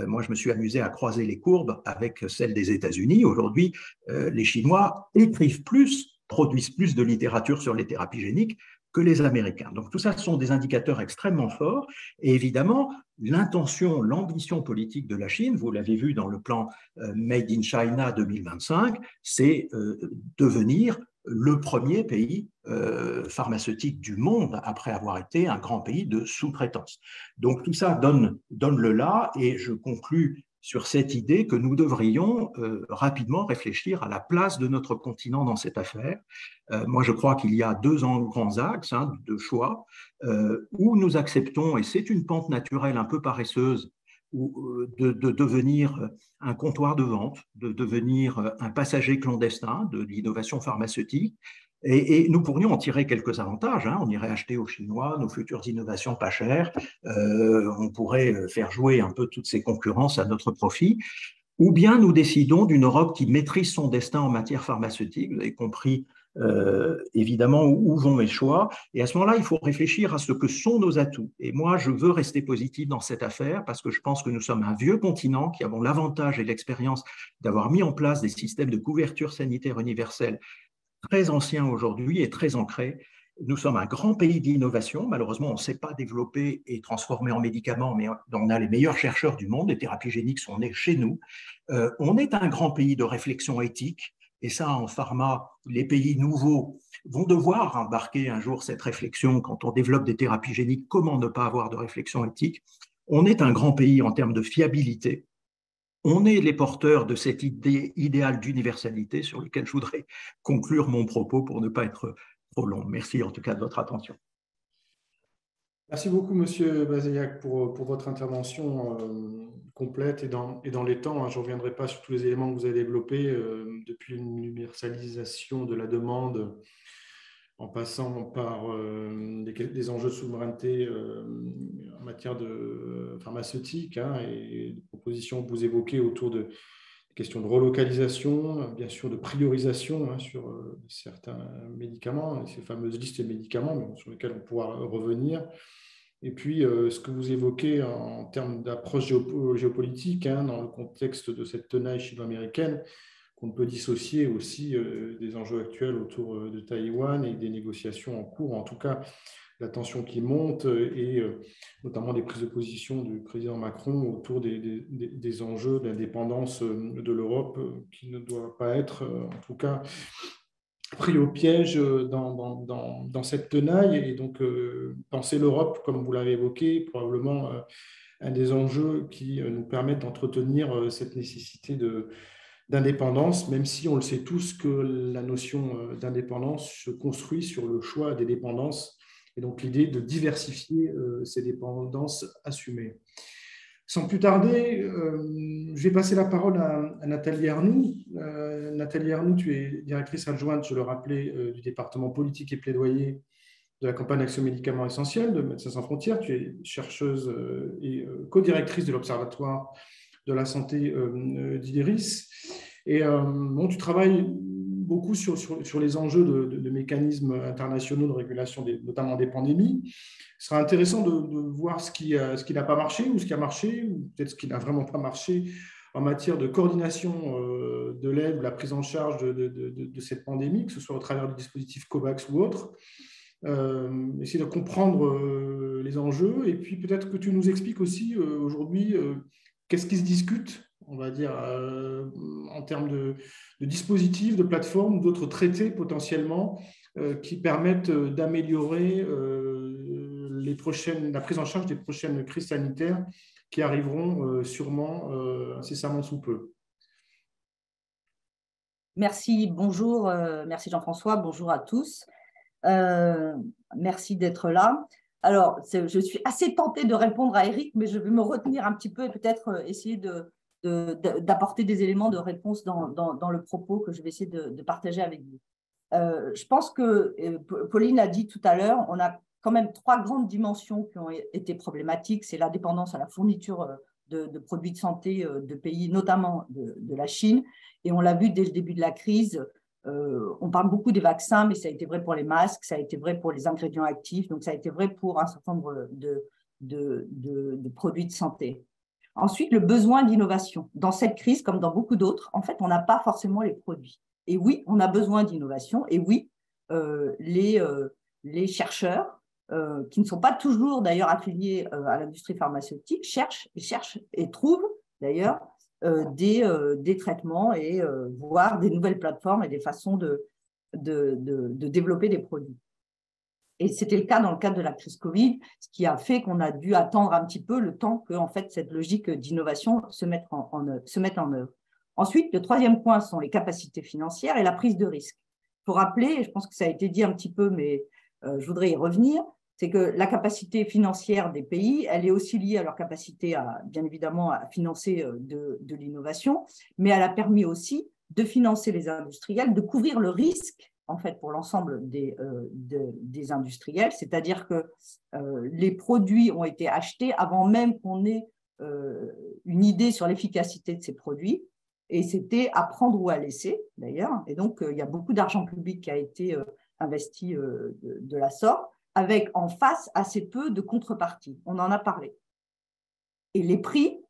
Moi, je me suis amusé à croiser les courbes avec celles des États-Unis. Aujourd'hui, les Chinois écrivent plus, produisent plus de littérature sur les thérapies géniques que les Américains. Donc tout ça, ce sont des indicateurs extrêmement forts. Et évidemment, l'intention, l'ambition politique de la Chine, vous l'avez vu dans le plan Made in China 2025, c'est devenir le premier pays pharmaceutique du monde après avoir été un grand pays de sous-traitance. Donc tout ça donne le là, et je conclus sur cette idée que nous devrions rapidement réfléchir à la place de notre continent dans cette affaire. Moi, je crois qu'il y a deux grands axes de choix où nous acceptons, et c'est une pente naturelle un peu paresseuse, de devenir un comptoir de vente, de devenir un passager clandestin de l'innovation pharmaceutique. Et nous pourrions en tirer quelques avantages. On irait acheter aux Chinois nos futures innovations pas chères. On pourrait faire jouer un peu toutes ces concurrences à notre profit. Ou bien nous décidons d'une Europe qui maîtrise son destin en matière pharmaceutique. Vous avez compris évidemment où vont mes choix. Et à ce moment-là, il faut réfléchir à ce que sont nos atouts. Et moi, je veux rester positif dans cette affaire parce que je pense que nous sommes un vieux continent qui avons l'avantage et l'expérience d'avoir mis en place des systèmes de couverture sanitaire universelle très anciens aujourd'hui et très ancrés. Nous sommes un grand pays d'innovation. Malheureusement, on ne sait pas développer et transformer en médicaments, mais on a les meilleurs chercheurs du monde. Les thérapies géniques sont nées chez nous. On est un grand pays de réflexion éthique. Et ça, en pharma, les pays nouveaux vont devoir embarquer un jour cette réflexion. Quand on développe des thérapies géniques, comment ne pas avoir de réflexion éthique? On est un grand pays en termes de fiabilité. On est les porteurs de cette idée idéale d'universalité sur laquelle je voudrais conclure mon propos pour ne pas être trop long. Merci en tout cas de votre attention. Merci beaucoup, Monsieur Bazaillac, pour votre intervention complète et dans les temps. Je ne reviendrai pas sur tous les éléments que vous avez développés, depuis l'universalisation de la demande, en passant par des enjeux de souveraineté en matière de pharmaceutique, et des propositions que vous évoquez autour de questions de relocalisation, bien sûr de priorisation sur certains médicaments, ces fameuses listes de médicaments sur lesquelles on pourra revenir. Et puis, ce que vous évoquez en termes d'approche géopolitique, dans le contexte de cette tenaille chino-américaine, qu'on ne peut dissocier aussi des enjeux actuels autour de Taïwan et des négociations en cours, en tout cas la tension qui monte et notamment des prises de position du président Macron autour des enjeux d'indépendance de l'Europe qui ne doit pas être, en tout cas, pris au piège dans cette tenaille. Et donc, penser l'Europe, comme vous l'avez évoqué, probablement un des enjeux qui nous permettent d'entretenir cette nécessité d'indépendance, même si on le sait tous que la notion d'indépendance se construit sur le choix des dépendances Et donc, l'idée de diversifier ces dépendances assumées. Sans plus tarder, je vais passer la parole à Nathalie Arnoux. Nathalie Arnoux, tu es directrice adjointe, je le rappelais, du département politique et plaidoyer de la campagne Action Médicaments Essentiels de Médecins Sans Frontières. Tu es chercheuse et co-directrice de l'Observatoire de la santé d'Iris. Et bon, tu travailles beaucoup sur les enjeux de mécanismes internationaux de régulation, notamment des pandémies. Ce sera intéressant de voir ce qui n'a pas marché ou ce qui a marché, ou peut-être ce qui n'a vraiment pas marché en matière de coordination de l'aide ou la prise en charge de cette pandémie, que ce soit au travers du dispositif COVAX ou autre. Essayer de comprendre les enjeux et puis peut-être que tu nous expliques aussi aujourd'hui qu'est-ce qui se discute, on va dire, en termes de dispositifs, de plateformes, d'autres traités potentiellement qui permettent d'améliorer la prise en charge des prochaines crises sanitaires qui arriveront sûrement incessamment sous peu. Merci, bonjour, merci Jean-François, bonjour à tous. Merci d'être là. Alors, je suis assez tentée de répondre à Eric, mais je vais me retenir un petit peu et peut-être essayer d'apporter des éléments de réponse dans le propos que je vais essayer de partager avec vous. Je pense que Pauline l'a dit tout à l'heure, on a quand même 3 grandes dimensions qui ont été problématiques. C'est la dépendance à la fourniture de produits de santé de pays, notamment de la Chine. Et on l'a vu dès le début de la crise. On parle beaucoup des vaccins, mais ça a été vrai pour les masques, ça a été vrai pour les ingrédients actifs, donc ça a été vrai pour un certain nombre de produits de santé. Ensuite, le besoin d'innovation. Dans cette crise, comme dans beaucoup d'autres, en fait, on n'a pas forcément les produits. Et oui, on a besoin d'innovation. Et oui, les chercheurs, qui ne sont pas toujours d'ailleurs affiliés à l'industrie pharmaceutique, cherchent et trouvent d'ailleurs des traitements et voire des nouvelles plateformes et des façons de développer des produits. Et c'était le cas dans le cadre de la crise Covid, ce qui a fait qu'on a dû attendre un petit peu le temps que en fait, cette logique d'innovation se mette en œuvre. Ensuite, le 3e point sont les capacités financières et la prise de risque. Il faut rappeler, et je pense que ça a été dit un petit peu, mais je voudrais y revenir, c'est que la capacité financière des pays, elle est aussi liée à leur capacité, bien évidemment, à financer de l'innovation, mais elle a permis aussi de financer les industriels, de couvrir le risque, en fait, pour l'ensemble des industriels, c'est-à-dire que les produits ont été achetés avant même qu'on ait une idée sur l'efficacité de ces produits, et c'était à prendre ou à laisser, d'ailleurs, et donc il y a beaucoup d'argent public qui a été investi de la sorte, avec en face assez peu de contrepartie. On en a parlé. Et les prix,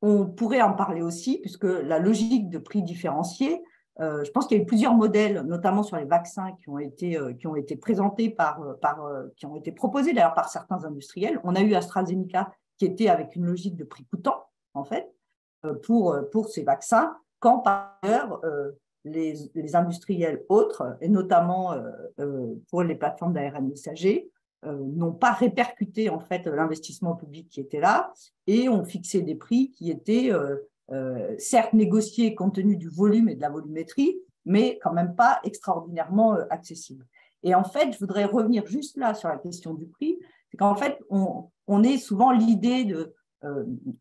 on pourrait en parler aussi, puisque la logique de prix différenciés, je pense qu'il y a eu plusieurs modèles, notamment sur les vaccins qui ont été présentés qui ont été proposés d'ailleurs par certains industriels. On a eu AstraZeneca qui était avec une logique de prix coûtant, en fait, pour ces vaccins, quand par ailleurs, les industriels autres, et notamment pour les plateformes d'ARN messager, n'ont pas répercuté en fait l'investissement public qui était là et ont fixé des prix qui étaient certes négociés compte tenu du volume et de la volumétrie, mais quand même pas extraordinairement accessibles. Et en fait, je voudrais revenir juste là sur la question du prix, c'est qu'en fait, on est souvent l'idée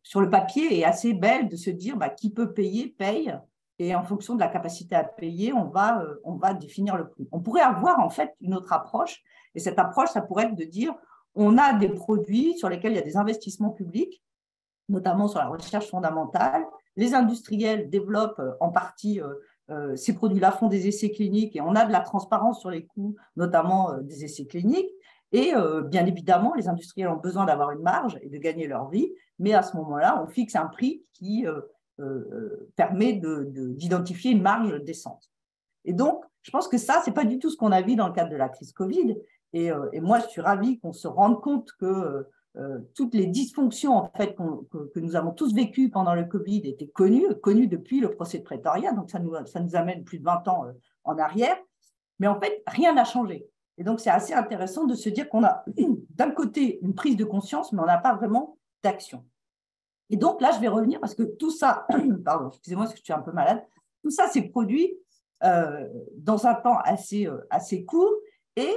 sur le papier est assez belle de se dire qui peut payer, paye. Et en fonction de la capacité à payer, on va définir le prix. On pourrait avoir en fait une autre approche, et cette approche, ça pourrait être de dire on a des produits sur lesquels il y a des investissements publics, notamment sur la recherche fondamentale. Les industriels développent en partie ces produits-là, font des essais cliniques, et on a de la transparence sur les coûts, notamment des essais cliniques. Et bien évidemment, les industriels ont besoin d'avoir une marge et de gagner leur vie, mais à ce moment-là, on fixe un prix qui permet d'identifier une marge décente. Et donc, je pense que ça, ce n'est pas du tout ce qu'on a vu dans le cadre de la crise Covid. Et moi, je suis ravie qu'on se rende compte que toutes les dysfonctions en fait, que nous avons tous vécues pendant le Covid étaient connues depuis le procès de Pretoria. Donc, ça nous amène plus de 20 ans en arrière. Mais en fait, rien n'a changé. Et donc, c'est assez intéressant de se dire qu'on a d'un côté une prise de conscience, mais on n'a pas vraiment d'action. Et donc là, je vais revenir parce que tout ça, pardon, excusez-moi parce que je suis un peu malade, tout ça s'est produit dans un temps assez court et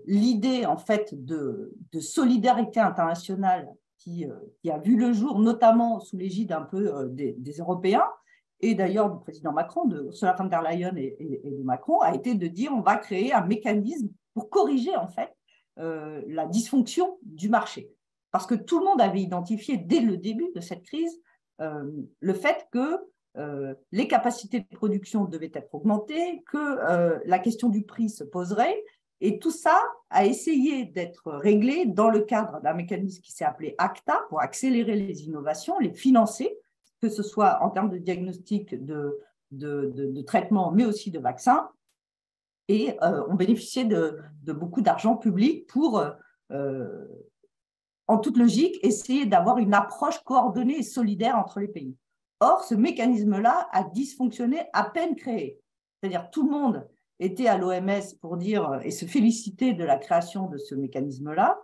l'idée en fait de solidarité internationale qui a vu le jour, notamment sous l'égide un peu des Européens, et d'ailleurs du président Macron, de Ursula von der Leyen et de Macron, a été de dire on va créer un mécanisme pour corriger en fait la dysfonction du marché. Parce que tout le monde avait identifié dès le début de cette crise le fait que les capacités de production devaient être augmentées, que la question du prix se poserait, et tout ça a essayé d'être réglé dans le cadre d'un mécanisme qui s'est appelé ACTA pour accélérer les innovations, les financer, que ce soit en termes de diagnostic, de traitement, mais aussi de vaccins. Et on bénéficiait de beaucoup d'argent public pour, en toute logique, essayer d'avoir une approche coordonnée et solidaire entre les pays. Or, ce mécanisme-là a dysfonctionné à peine créé. C'est-à-dire tout le monde était à l'OMS pour dire et se féliciter de la création de ce mécanisme-là,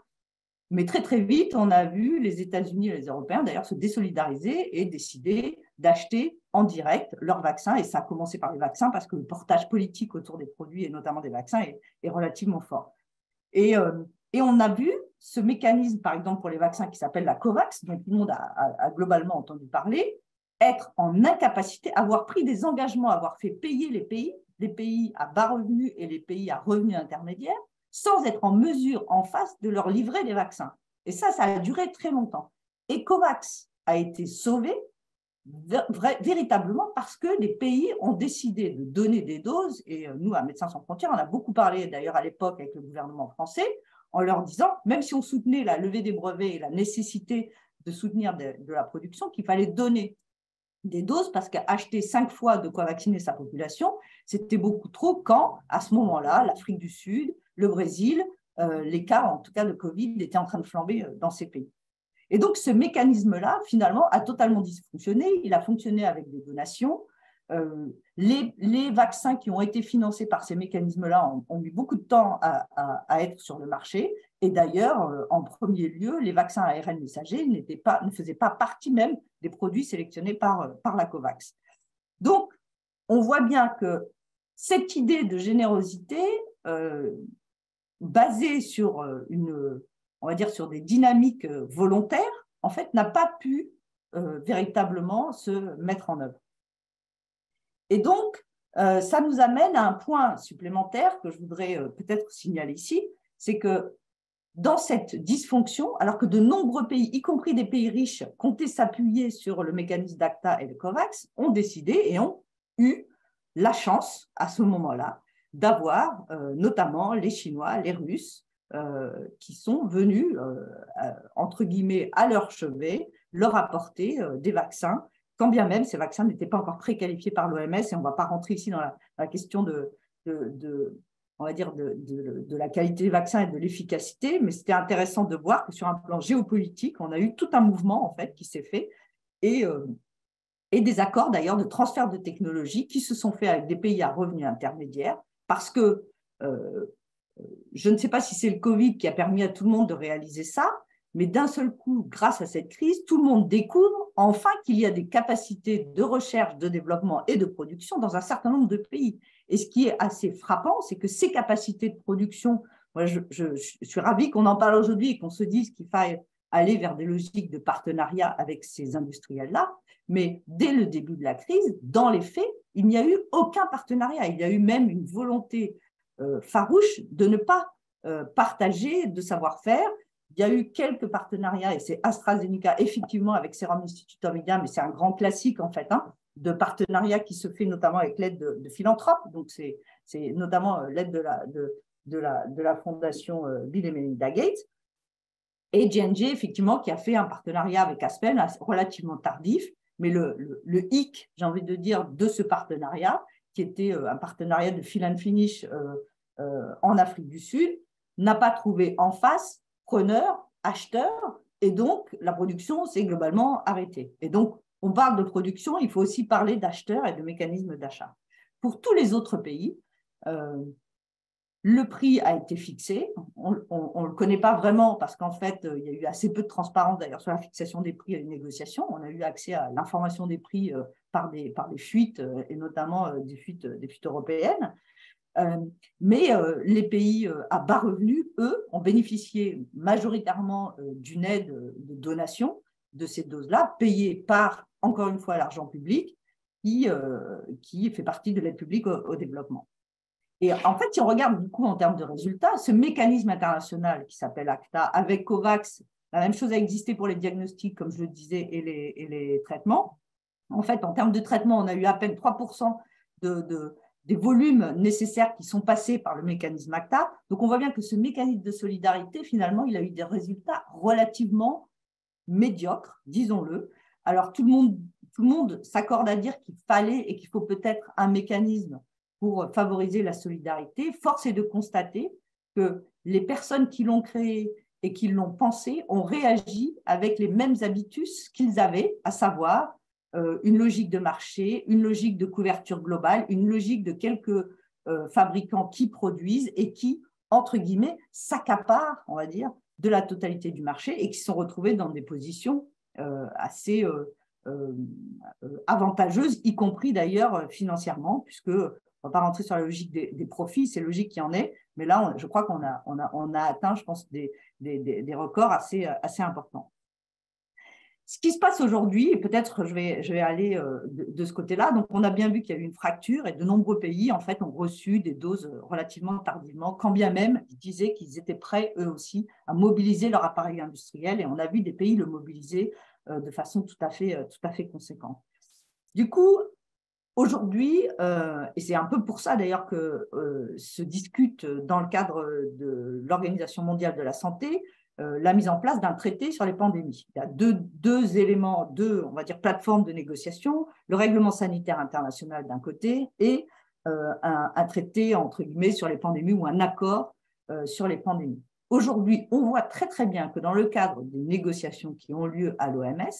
mais très très vite, on a vu les États-Unis et les Européens d'ailleurs se désolidariser et décider d'acheter en direct leurs vaccins, et ça a commencé par les vaccins parce que le portage politique autour des produits et notamment des vaccins est relativement fort. Et on a vu ce mécanisme, par exemple pour les vaccins qui s'appelle la COVAX, dont tout le monde a globalement entendu parler, être en incapacité, avoir pris des engagements, avoir fait payer les pays à bas revenus et les pays à revenus intermédiaires, sans être en mesure en face de leur livrer des vaccins. Et ça a duré très longtemps. Et COVAX a été sauvé véritablement parce que les pays ont décidé de donner des doses, et nous, à Médecins sans frontières, on a beaucoup parlé d'ailleurs à l'époque avec le gouvernement français, en leur disant, même si on soutenait la levée des brevets et la nécessité de soutenir de la production, qu'il fallait donner des doses, parce qu'acheter 5 fois de quoi vacciner sa population, c'était beaucoup trop quand, à ce moment-là, l'Afrique du Sud, le Brésil, les cas, en tout cas de Covid, étaient en train de flamber dans ces pays. Et donc, ce mécanisme-là, finalement, a totalement dysfonctionné. Il a fonctionné avec des donations. Les vaccins qui ont été financés par ces mécanismes-là ont mis beaucoup de temps à être sur le marché. Et d'ailleurs, en premier lieu, les vaccins ARN messagers ne faisaient pas partie même des produits sélectionnés par la COVAX. Donc, on voit bien que cette idée de générosité basée sur on va dire sur des dynamiques volontaires, en fait, n'a pas pu véritablement se mettre en œuvre. Et donc, ça nous amène à un point supplémentaire que je voudrais peut-être signaler ici, c'est que dans cette dysfonction, alors que de nombreux pays, y compris des pays riches, comptaient s'appuyer sur le mécanisme d'ACTA et de COVAX, ont décidé et ont eu la chance, à ce moment-là, d'avoir notamment les Chinois, les Russes, qui sont venus, entre guillemets, à leur chevet, leur apporter des vaccins, quand bien même ces vaccins n'étaient pas encore préqualifiés par l'OMS, et on ne va pas rentrer ici dans la question on va dire de la qualité des vaccins et de l'efficacité, mais c'était intéressant de voir que sur un plan géopolitique, on a eu tout un mouvement en fait qui s'est fait, et des accords d'ailleurs de transfert de technologie qui se sont faits avec des pays à revenus intermédiaires, parce que je ne sais pas si c'est le Covid qui a permis à tout le monde de réaliser ça, mais d'un seul coup, grâce à cette crise, tout le monde découvre enfin qu'il y a des capacités de recherche, de développement et de production dans un certain nombre de pays. Et ce qui est assez frappant, c'est que ces capacités de production, moi, je suis ravie qu'on en parle aujourd'hui et qu'on se dise qu'il faille aller vers des logiques de partenariat avec ces industriels-là, mais dès le début de la crise, dans les faits, il n'y a eu aucun partenariat. Il y a eu même une volonté farouche de ne pas partager de savoir-faire. Il y a eu quelques partenariats, et c'est AstraZeneca, effectivement, avec Serum Institute of India, mais c'est un grand classique, en fait, de partenariat qui se fait notamment avec l'aide de philanthropes. Donc, c'est notamment l'aide de la fondation Bill et Melinda Gates. Et J&J, effectivement, qui a fait un partenariat avec Aspen, relativement tardif, mais le hic, j'ai envie de dire, de ce partenariat, qui était un partenariat de fill and finish en Afrique du Sud, n'a pas trouvé en face preneurs, acheteurs, et donc la production s'est globalement arrêtée. Et donc, on parle de production, il faut aussi parler d'acheteurs et de mécanismes d'achat. Pour tous les autres pays, le prix a été fixé. On ne le connaît pas vraiment parce qu'en fait, il y a eu assez peu de transparence d'ailleurs sur la fixation des prix et les négociations. On a eu accès à l'information des prix par des fuites, et notamment des fuites européennes. Mais les pays à bas revenus, eux, ont bénéficié majoritairement d'une aide de donation de ces doses-là, payées par, encore une fois, l'argent public, qui fait partie de l'aide publique au développement. Et en fait, si on regarde du coup en termes de résultats, ce mécanisme international qui s'appelle ACTA, avec COVAX, la même chose a existé pour les diagnostics, comme je le disais, et les traitements. En fait, en termes de traitement, on a eu à peine 3% des volumes nécessaires qui sont passés par le mécanisme ACTA. Donc, on voit bien que ce mécanisme de solidarité, finalement, il a eu des résultats relativement médiocres, disons-le. Alors, tout le monde s'accorde à dire qu'il fallait et qu'il faut peut-être un mécanisme pour favoriser la solidarité. Force est de constater que les personnes qui l'ont créé et qui l'ont pensé ont réagi avec les mêmes habitus qu'ils avaient, à savoir une logique de marché, une logique de couverture globale, une logique de quelques fabricants qui produisent et qui, entre guillemets, s'accaparent, on va dire, de la totalité du marché et qui se sont retrouvés dans des positions assez avantageuses, y compris d'ailleurs financièrement, puisque on ne va pas rentrer sur la logique des profits, c'est logique qu'il y en ait, mais là, je crois qu'on a atteint, je pense, des records assez importants. Ce qui se passe aujourd'hui, et peut-être je vais aller de ce côté-là, donc on a bien vu qu'il y a eu une fracture et de nombreux pays, en fait, ont reçu des doses relativement tardivement, quand bien même ils disaient qu'ils étaient prêts, eux aussi, à mobiliser leur appareil industriel, et on a vu des pays le mobiliser de façon tout à fait conséquente. Du coup, aujourd'hui, et c'est un peu pour ça d'ailleurs que se discute dans le cadre de l'Organisation mondiale de la santé la mise en place d'un traité sur les pandémies. Il y a deux éléments, on va dire, plateformes de négociation, le règlement sanitaire international d'un côté et un traité, entre guillemets, sur les pandémies ou un accord sur les pandémies. Aujourd'hui, on voit très très bien que dans le cadre des négociations qui ont lieu à l'OMS,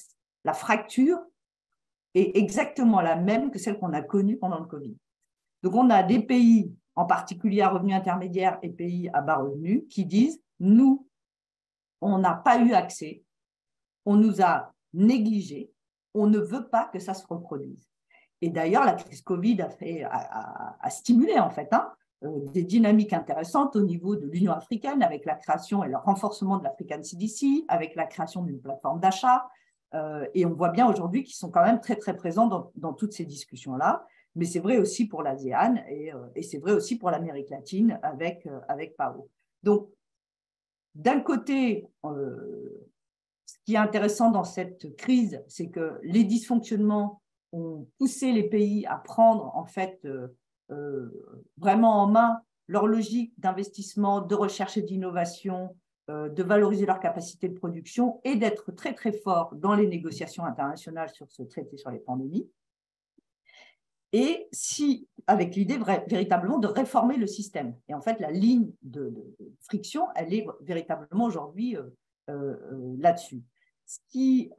la fracture est exactement la même que celle qu'on a connue pendant le Covid. Donc, on a des pays, en particulier à revenus intermédiaires et pays à bas revenus, qui disent « nous, on n'a pas eu accès, on nous a négligés, on ne veut pas que ça se reproduise. » Et d'ailleurs, la crise Covid a stimulé en fait des dynamiques intéressantes au niveau de l'Union africaine avec la création et le renforcement de l'African CDC, avec la création d'une plateforme d'achat. Et on voit bien aujourd'hui qu'ils sont quand même très, très présents dans toutes ces discussions-là. Mais c'est vrai aussi pour l'ASEAN et c'est vrai aussi pour l'Amérique latine avec PAO. Donc, d'un côté, ce qui est intéressant dans cette crise, c'est que les dysfonctionnements ont poussé les pays à prendre en fait vraiment en main leur logique d'investissement, de recherche et d'innovation, de valoriser leur capacité de production et d'être très très forts dans les négociations internationales sur ce traité sur les pandémies. Et avec l'idée véritablement de réformer le système. Et en fait, la ligne de friction, elle est véritablement aujourd'hui là-dessus. Ce qui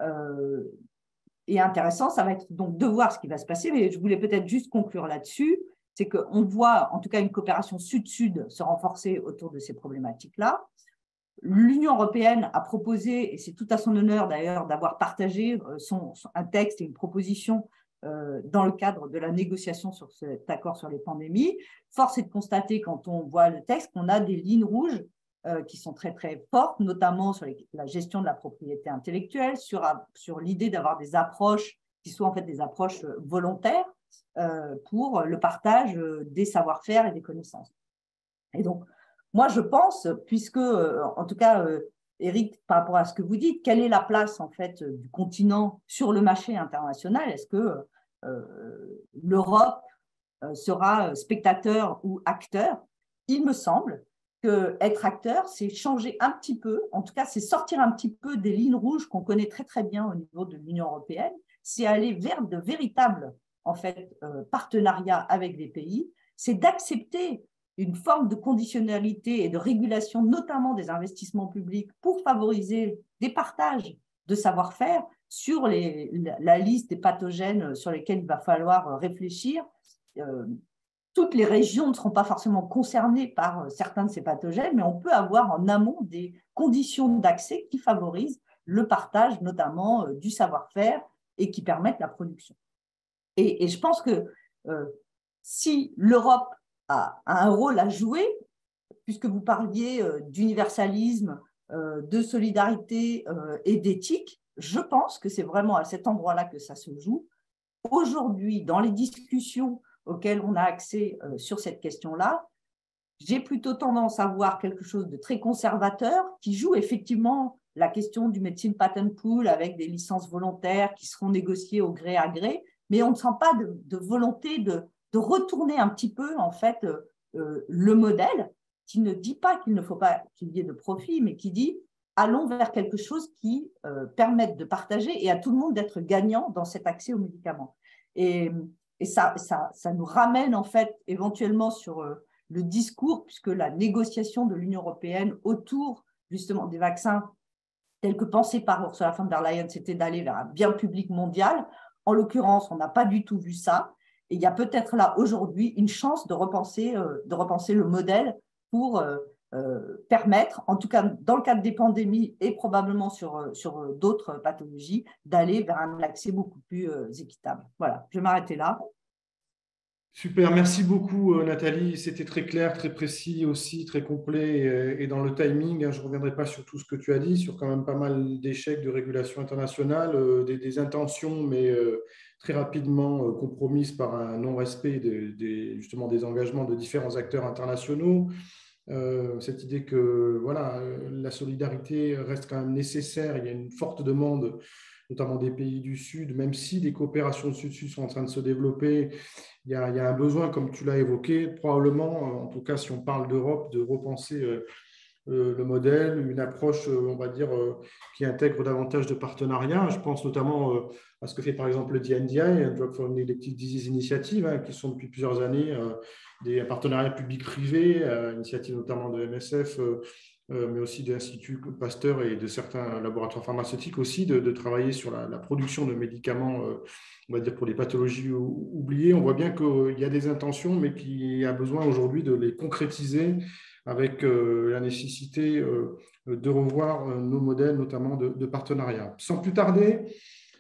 est intéressant, ça va être donc de voir ce qui va se passer, mais je voulais peut-être juste conclure là-dessus, c'est qu'on voit en tout cas une coopération sud-sud se renforcer autour de ces problématiques-là. L'Union européenne a proposé, et c'est tout à son honneur d'ailleurs d'avoir partagé un texte et une proposition dans le cadre de la négociation sur cet accord sur les pandémies. Force est de constater, quand on voit le texte, qu'on a des lignes rouges qui sont très, très fortes, notamment sur la gestion de la propriété intellectuelle, sur l'idée d'avoir des approches qui soient en fait des approches volontaires pour le partage des savoir-faire et des connaissances. Et donc, moi, je pense, puisque, en tout cas, Eric, par rapport à ce que vous dites, quelle est la place en fait du continent sur le marché international? Est-ce que l'Europe sera spectateur ou acteur? Il me semble qu'être acteur, c'est changer un petit peu, en tout cas, c'est sortir un petit peu des lignes rouges qu'on connaît très très bien au niveau de l'Union européenne, c'est aller vers de véritables en fait, partenariats avec des pays, c'est d'accepter une forme de conditionnalité et de régulation, notamment des investissements publics, pour favoriser des partages de savoir-faire sur la liste des pathogènes sur lesquels il va falloir réfléchir. Toutes les régions ne seront pas forcément concernées par certains de ces pathogènes, mais on peut avoir en amont des conditions d'accès qui favorisent le partage, notamment du savoir-faire, et qui permettent la production. Et je pense que si l'Europe a un rôle à jouer, puisque vous parliez d'universalisme, de solidarité et d'éthique. Je pense que c'est vraiment à cet endroit-là que ça se joue. Aujourd'hui, dans les discussions auxquelles on a accès sur cette question-là, j'ai plutôt tendance à voir quelque chose de très conservateur qui joue effectivement la question du medicine patent pool avec des licences volontaires qui seront négociées au gré à gré, mais on ne sent pas de volonté de retourner un petit peu en fait le modèle qui ne dit pas qu'il ne faut pas qu'il y ait de profit, mais qui dit allons vers quelque chose qui permette de partager et à tout le monde d'être gagnant dans cet accès aux médicaments. Et ça nous ramène en fait éventuellement sur le discours, puisque la négociation de l'Union européenne autour justement des vaccins tels que pensés par Ursula von der Leyen, c'était d'aller vers un bien public mondial. En l'occurrence, on n'a pas du tout vu ça. Et il y a peut-être là aujourd'hui une chance de repenser le modèle pour permettre, en tout cas dans le cadre des pandémies et probablement sur d'autres pathologies, d'aller vers un accès beaucoup plus équitable. Voilà, je vais m'arrêter là. Super, merci beaucoup Nathalie. C'était très clair, très précis aussi, très complet et dans le timing. Je ne reviendrai pas sur tout ce que tu as dit, sur quand même pas mal d'échecs de régulation internationale, des intentions, mais très rapidement compromises par un non-respect justement des engagements de différents acteurs internationaux. Cette idée que voilà, la solidarité reste quand même nécessaire. Il y a une forte demande, notamment des pays du Sud, même si des coopérations Sud-Sud sont en train de se développer. Il y a un besoin, comme tu l'as évoqué, probablement, en tout cas si on parle d'Europe, de repenser le modèle, une approche, on va dire, qui intègre davantage de partenariats. Je pense notamment à ce que fait par exemple le DNDi, Drug for Neglected Disease Initiative, qui sont depuis plusieurs années des partenariats publics-privés, initiative notamment de MSF, mais aussi de l'Institut Pasteur et de certains laboratoires pharmaceutiques aussi, de travailler sur la production de médicaments, on va dire pour les pathologies oubliées. On voit bien qu'il y a des intentions, mais qu'il y a besoin aujourd'hui de les concrétiser avec la nécessité de revoir nos modèles, notamment de partenariat. Sans plus tarder,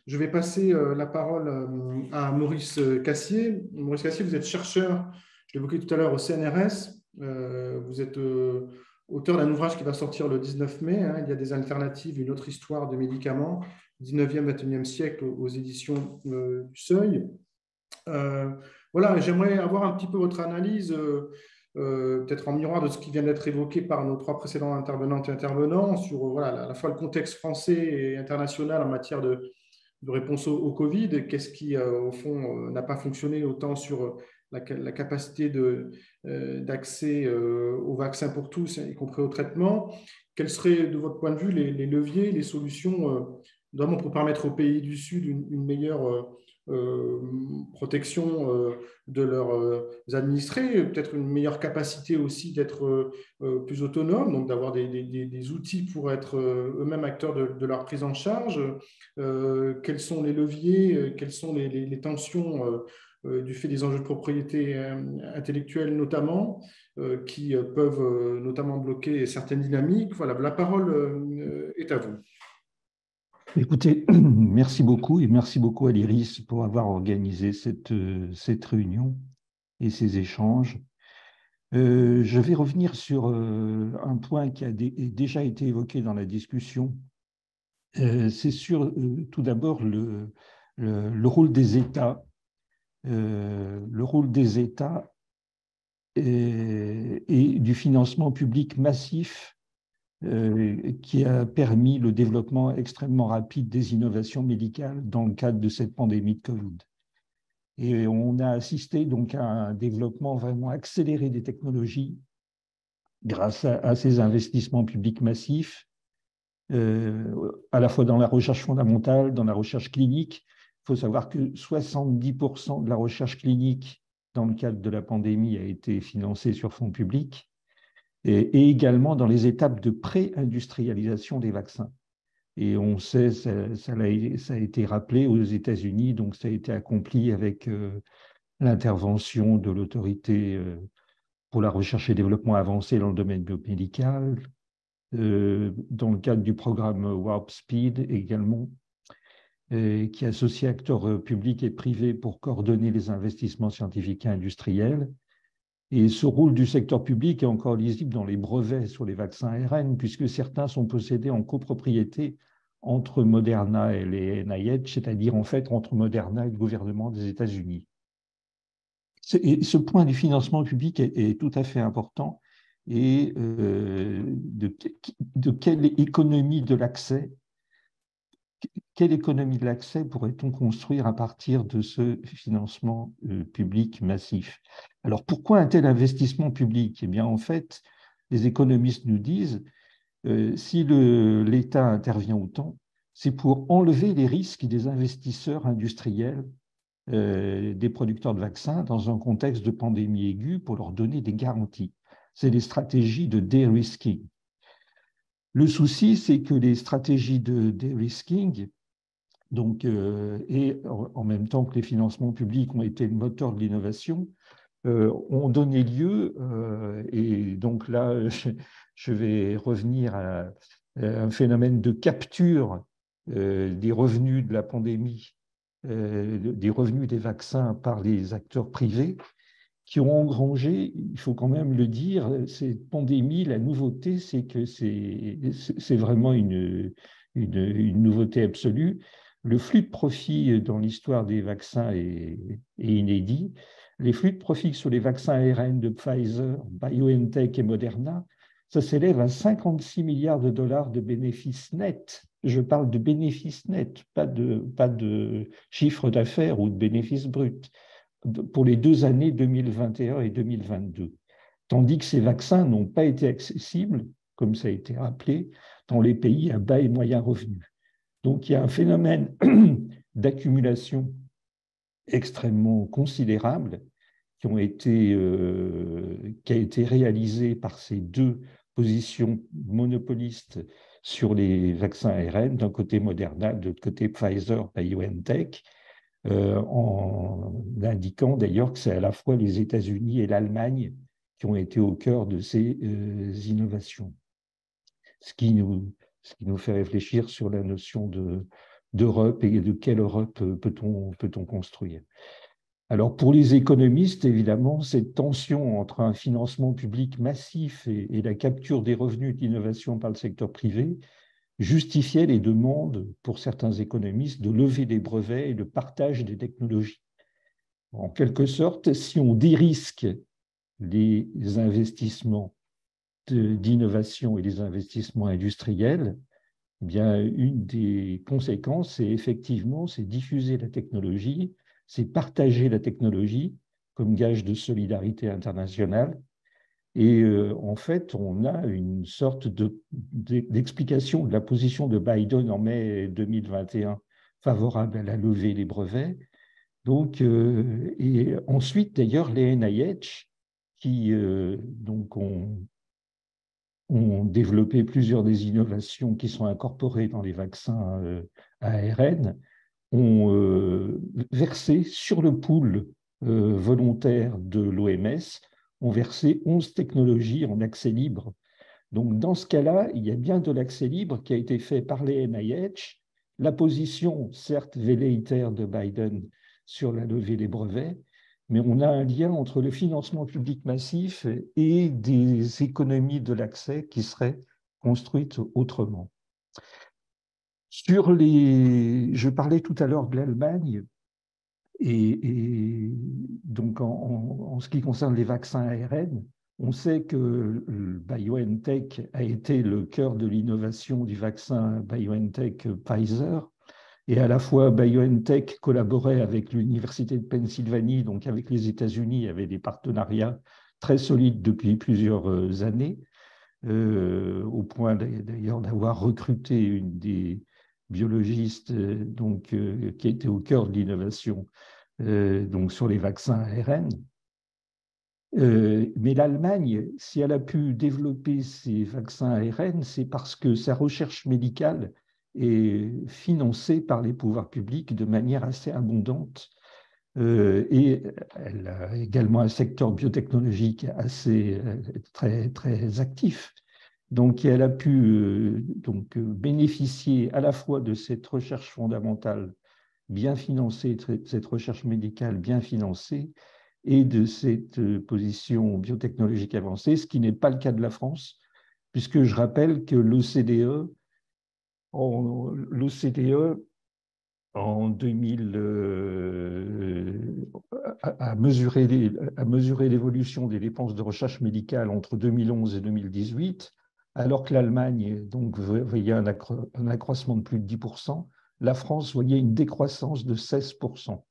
je vais passer la parole à Maurice Cassier. Maurice Cassier, vous êtes chercheur, je l'évoquais tout à l'heure, au CNRS. Vous êtes auteur d'un ouvrage qui va sortir le 19 mai. Il y a des alternatives, une autre histoire de médicaments, 19e, 21e siècle, aux éditions du Seuil. Voilà, j'aimerais avoir un petit peu votre analyse, peut-être en miroir de ce qui vient d'être évoqué par nos trois précédents intervenantes et intervenants, sur voilà, à la fois le contexte français et international en matière de réponse au Covid. Qu'est-ce qui, au fond, n'a pas fonctionné autant sur la capacité d'accès aux vaccins pour tous, y compris au traitement. Quels seraient, de votre point de vue, les leviers, les solutions, notamment pour permettre aux pays du Sud une meilleure protection de leurs administrés, peut-être une meilleure capacité aussi d'être plus autonome, donc d'avoir des outils pour être eux-mêmes acteurs de leur prise en charge. Quels sont les leviers, quelles sont les tensions du fait des enjeux de propriété intellectuelle notamment, qui peuvent notamment bloquer certaines dynamiques. Voilà, la parole est à vous. Écoutez, merci beaucoup et merci beaucoup à l'IRIS pour avoir organisé cette réunion et ces échanges. Je vais revenir sur un point qui a déjà été évoqué dans la discussion. C'est sur tout d'abord le rôle des États. Le rôle des États et du financement public massif qui a permis le développement extrêmement rapide des innovations médicales dans le cadre de cette pandémie de Covid. Et on a assisté donc à un développement vraiment accéléré des technologies grâce à ces investissements publics massifs, à la fois dans la recherche fondamentale, dans la recherche clinique. Il faut savoir que 70% de la recherche clinique dans le cadre de la pandémie a été financée sur fonds publics, et également dans les étapes de pré-industrialisation des vaccins. Et on sait, ça a été rappelé aux États-Unis, donc ça a été accompli avec l'intervention de l'autorité pour la recherche et développement avancé dans le domaine biomédical, dans le cadre du programme Warp Speed également, qui associe acteurs publics et privés pour coordonner les investissements scientifiques et industriels. Et ce rôle du secteur public est encore lisible dans les brevets sur les vaccins ARN, puisque certains sont possédés en copropriété entre Moderna et les NIH, c'est-à-dire en fait entre Moderna et le gouvernement des États-Unis. Et ce point du financement public est tout à fait important. Et de quelle économie de l'accès pourrait-on construire à partir de ce financement public massif? Alors, pourquoi un tel investissement public? Eh bien, en fait, les économistes nous disent si l'État intervient autant, c'est pour enlever les risques des investisseurs industriels, des producteurs de vaccins dans un contexte de pandémie aiguë, pour leur donner des garanties. C'est des stratégies de de-risking. Le souci, c'est que les stratégies de de-risking, donc, et en même temps que les financements publics ont été le moteur de l'innovation, ont donné lieu, et donc là, je vais revenir à un phénomène de capture des revenus de la pandémie, des revenus des vaccins par les acteurs privés, qui ont engrangé, il faut quand même le dire, cette pandémie, la nouveauté, c'est que c'est vraiment une nouveauté absolue. Le flux de profit dans l'histoire des vaccins est inédit. Les flux de profit sur les vaccins ARN de Pfizer, BioNTech et Moderna, ça s'élève à 56 milliards de dollars de bénéfices nets. Je parle de bénéfices nets, pas de chiffre d'affaires ou de bénéfices bruts, pour les 2 années 2021 et 2022. Tandis que ces vaccins n'ont pas été accessibles, comme ça a été rappelé, dans les pays à bas et moyens revenus. Donc il y a un phénomène d'accumulation extrêmement considérable qui a été réalisé par ces deux positions monopolistes sur les vaccins ARN, d'un côté Moderna, de l'autre côté Pfizer, BioNTech, en indiquant d'ailleurs que c'est à la fois les États-Unis et l'Allemagne qui ont été au cœur de ces innovations. Ce qui nous fait réfléchir sur la notion d'Europe et de quelle Europe peut-on construire. Alors pour les économistes, évidemment, cette tension entre un financement public massif et la capture des revenus d'innovation par le secteur privé justifiait les demandes pour certains économistes de lever des brevets et de partage des technologies. En quelque sorte, si on dérisque les investissements d'innovation et les investissements industriels, eh bien, une des conséquences, c'est effectivement diffuser la technologie, c'est partager la technologie comme gage de solidarité internationale. Et en fait, on a une sorte d'explication de la position de Biden en mai 2021 favorable à la levée des brevets. Donc, et ensuite, d'ailleurs, les NIH qui donc ont développé plusieurs des innovations qui sont incorporées dans les vaccins ARN, ont versé sur le pool volontaire de l'OMS, ont versé 11 technologies en accès libre. Donc, dans ce cas-là, il y a bien de l'accès libre qui a été fait par les NIH. La position, certes velléitaire de Biden sur la levée des brevets, mais on a un lien entre le financement public massif et des économies de l'accès qui seraient construites autrement. Je parlais tout à l'heure de l'Allemagne, et donc en ce qui concerne les vaccins ARN, on sait que BioNTech a été le cœur de l'innovation du vaccin BioNTech-Pfizer, et à la fois BioNTech collaborait avec l'Université de Pennsylvanie, donc avec les États-Unis, avait des partenariats très solides depuis plusieurs années, au point d'ailleurs d'avoir recruté une des biologistes qui était au cœur de l'innovation donc sur les vaccins ARN. Mais l'Allemagne, si elle a pu développer ces vaccins ARN, c'est parce que sa recherche médicale est financée par les pouvoirs publics de manière assez abondante. Et elle a également un secteur biotechnologique assez très, très actif. Donc, elle a pu bénéficier à la fois de cette recherche fondamentale bien financée, cette recherche médicale bien financée, et de cette position biotechnologique avancée, ce qui n'est pas le cas de la France, puisque je rappelle que l'OCDE, en 2000, a mesuré l'évolution des dépenses de recherche médicale entre 2011 et 2018, alors que l'Allemagne voyait un accroissement de plus de 10%, la France voyait une décroissance de 16%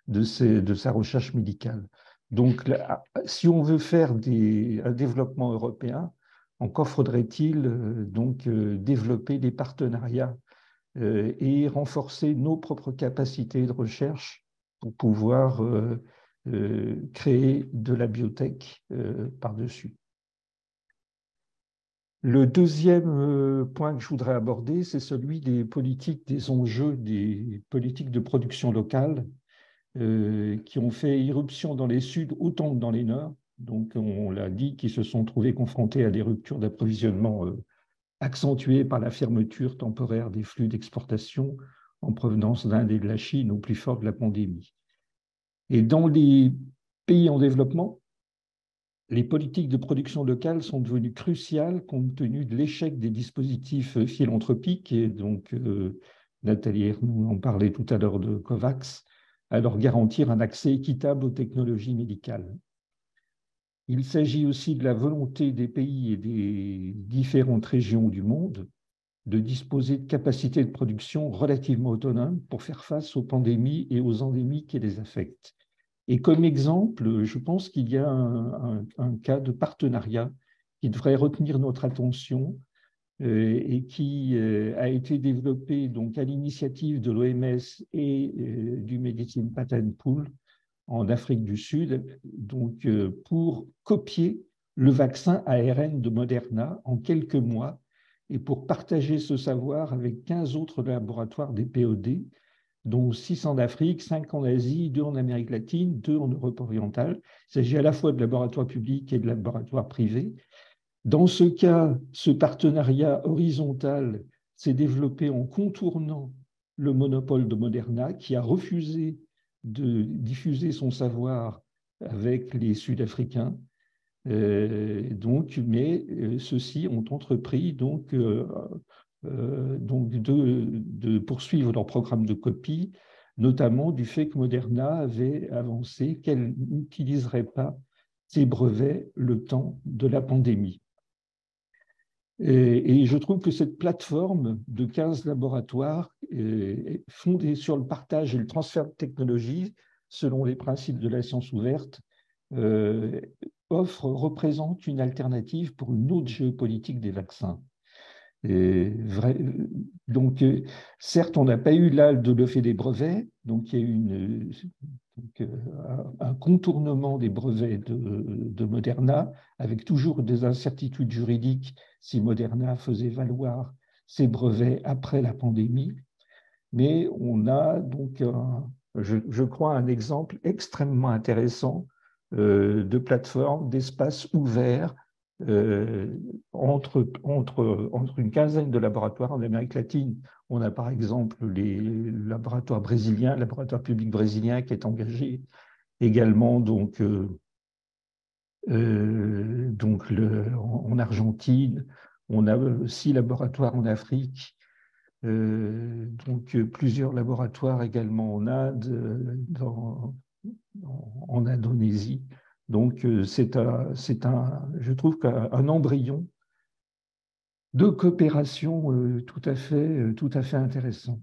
de sa recherche médicale. Donc, là, si on veut faire un développement européen, encore faudrait-il développer des partenariats et renforcer nos propres capacités de recherche pour pouvoir créer de la biotech par-dessus. Le deuxième point que je voudrais aborder, c'est celui des enjeux des politiques de production locale qui ont fait irruption dans les Suds autant que dans les Nord. Donc, on l'a dit, qui se sont trouvés confrontés à des ruptures d'approvisionnement accentuées par la fermeture temporaire des flux d'exportation en provenance d'Inde et de la Chine au plus fort de la pandémie. Et dans les pays en développement, les politiques de production locale sont devenues cruciales compte tenu de l'échec des dispositifs philanthropiques, et donc Nathalie nous en parlait tout à l'heure de COVAX, à leur garantir un accès équitable aux technologies médicales. Il s'agit aussi de la volonté des pays et des différentes régions du monde de disposer de capacités de production relativement autonomes pour faire face aux pandémies et aux endémies qui les affectent. Et comme exemple, je pense qu'il y a un cas de partenariat qui devrait retenir notre attention et qui a été développé donc, à l'initiative de l'OMS et du Medicine Patent Pool en Afrique du Sud, donc, pour copier le vaccin ARN de Moderna en quelques mois et pour partager ce savoir avec 15 autres laboratoires des POD, dont 6 en Afrique, 5 en Asie, 2 en Amérique latine, 2 en Europe orientale. Il s'agit à la fois de laboratoires publics et de laboratoires privés. Dans ce cas, ce partenariat horizontal s'est développé en contournant le monopole de Moderna, qui a refusé de diffuser son savoir avec les Sud-Africains. Mais ceux-ci ont entrepris de poursuivre leur programme de copie, notamment du fait que Moderna avait avancé qu'elle n'utiliserait pas ses brevets le temps de la pandémie. Et je trouve que cette plateforme de 15 laboratoires fondée sur le partage et le transfert de technologies selon les principes de la science ouverte représente une alternative pour une autre géopolitique des vaccins. Donc, certes, on n'a pas eu là de lever des brevets, donc il y a eu un contournement des brevets de Moderna, avec toujours des incertitudes juridiques si Moderna faisait valoir ses brevets après la pandémie. Mais on a donc, je crois, un exemple extrêmement intéressant de plateforme, d'espace ouvert entre une quinzaine de laboratoires. En Amérique latine, on a par exemple les laboratoires brésiliens, le laboratoire public brésilien qui est engagé également en Argentine. On a 6 laboratoires en Afrique, plusieurs laboratoires également en Inde, en Indonésie. Donc, je trouve qu'un embryon de coopération tout à fait intéressant.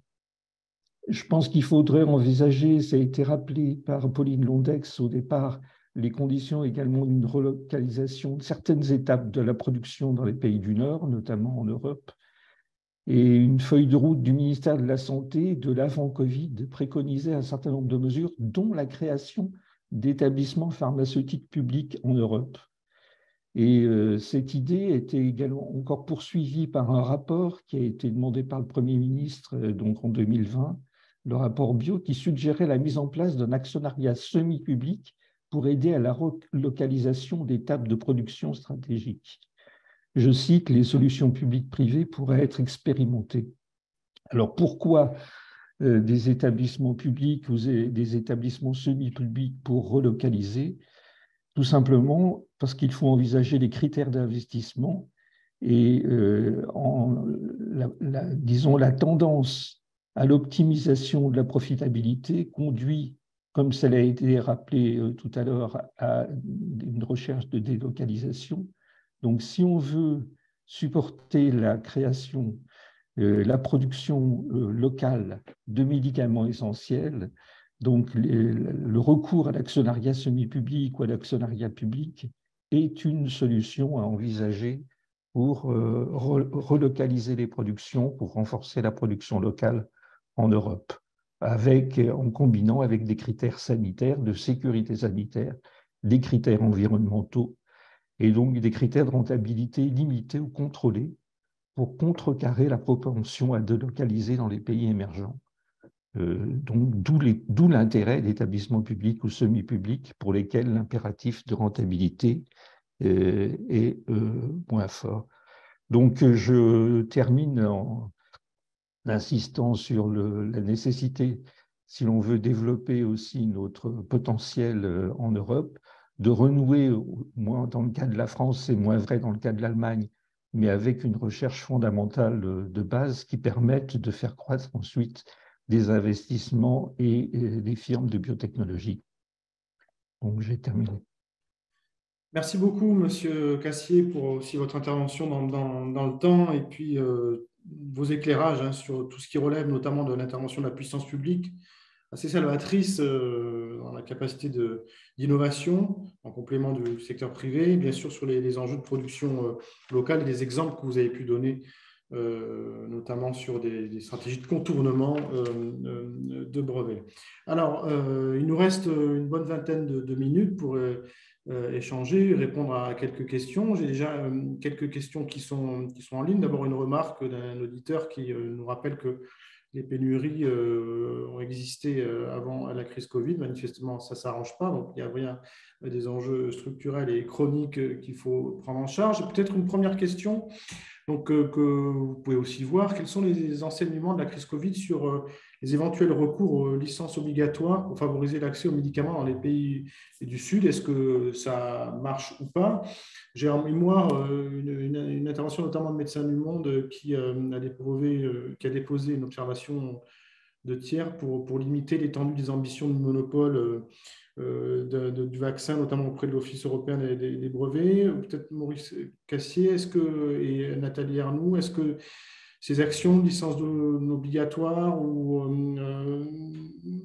Je pense qu'il faudrait envisager, ça a été rappelé par Pauline Londex au départ, les conditions également d'une relocalisation de certaines étapes de la production dans les pays du Nord, notamment en Europe, et une feuille de route du ministère de la Santé de l'avant-Covid préconisait un certain nombre de mesures, dont la création d'établissements pharmaceutiques publics en Europe. Et cette idée était également encore poursuivie par un rapport qui a été demandé par le Premier ministre donc en 2020, le rapport Bio, qui suggérait la mise en place d'un actionnariat semi-public pour aider à la relocalisation d'étapes de production stratégiques. Je cite, les solutions publiques-privées pourraient être expérimentées. Alors pourquoi des établissements publics ou des établissements semi-publics pour relocaliser, tout simplement parce qu'il faut envisager les critères d'investissement et disons la tendance à l'optimisation de la profitabilité conduit, comme cela a été rappelé tout à l'heure, à une recherche de délocalisation. Donc, si on veut supporter la création, la production locale de médicaments essentiels, donc le recours à l'actionnariat semi-public ou à l'actionnariat public est une solution à envisager pour relocaliser les productions, pour renforcer la production locale en Europe, en combinant avec des critères sanitaires, de sécurité sanitaire, des critères environnementaux et donc des critères de rentabilité limités ou contrôlés pour contrecarrer la propension à délocaliser dans les pays émergents. Donc, d'où l'intérêt d'établissements publics ou semi-publics pour lesquels l'impératif de rentabilité est moins fort. Donc, je termine en insistant sur la nécessité, si l'on veut développer aussi notre potentiel en Europe, de renouer, moins dans le cas de la France, c'est moins vrai dans le cas de l'Allemagne, mais avec une recherche fondamentale de base qui permette de faire croître ensuite des investissements et des firmes de biotechnologie. Donc, j'ai terminé. Merci beaucoup, Monsieur Cassier, pour aussi votre intervention dans le temps et puis vos éclairages sur tout ce qui relève notamment de l'intervention de la puissance publique, assez salvatrice dans la capacité d'innovation en complément du secteur privé, bien sûr sur les enjeux de production locale et des exemples que vous avez pu donner, notamment sur des stratégies de contournement de brevets. Alors, il nous reste une bonne vingtaine de minutes pour échanger, répondre à quelques questions. J'ai déjà quelques questions qui sont en ligne. D'abord, une remarque d'un auditeur qui nous rappelle que les pénuries ont existé avant la crise Covid. Manifestement, ça ne s'arrange pas. Donc, il y a bien des enjeux structurels et chroniques qu'il faut prendre en charge. Peut-être une première question donc, que vous pouvez aussi voir. Quels sont les enseignements de la crise Covid sur les éventuels recours aux licences obligatoires pour favoriser l'accès aux médicaments dans les pays du Sud? Est-ce que ça marche ou pas? J'ai en mémoire une intervention notamment de Médecins du Monde qui a déposé une observation de tiers pour limiter l'étendue des ambitions de monopole du vaccin, notamment auprès de l'Office européen des brevets. Peut-être Maurice Cassier et Nathalie Arnoux, est-ce que ces actions de licence obligatoire ou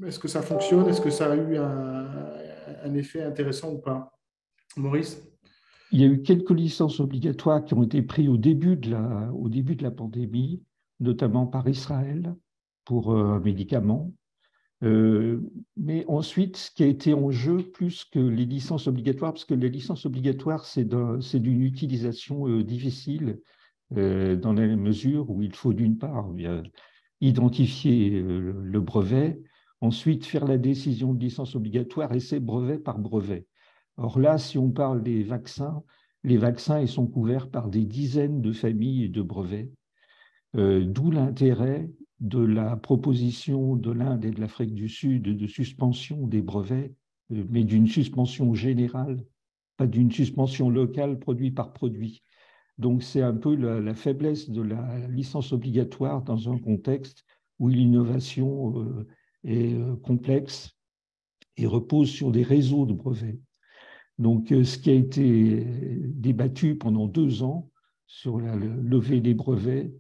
est-ce que ça fonctionne? Est-ce que ça a eu un effet intéressant ou pas? Maurice? Il y a eu quelques licences obligatoires qui ont été prises au début de la pandémie, notamment par Israël pour médicaments. Mais ensuite, ce qui a été en jeu plus que les licences obligatoires, parce que les licences obligatoires, c'est d'une utilisation difficile dans la mesure où il faut d'une part identifier le brevet, ensuite faire la décision de licence obligatoire et c'est brevet par brevet. Or là, si on parle des vaccins, les vaccins ils sont couverts par des dizaines de familles de brevets, d'où l'intérêt de la proposition de l'Inde et de l'Afrique du Sud de suspension des brevets, mais d'une suspension générale, pas d'une suspension locale produit par produit. Donc c'est un peu la faiblesse de la licence obligatoire dans un contexte où l'innovation est complexe et repose sur des réseaux de brevets. Donc ce qui a été débattu pendant 2 ans sur la levée des brevets,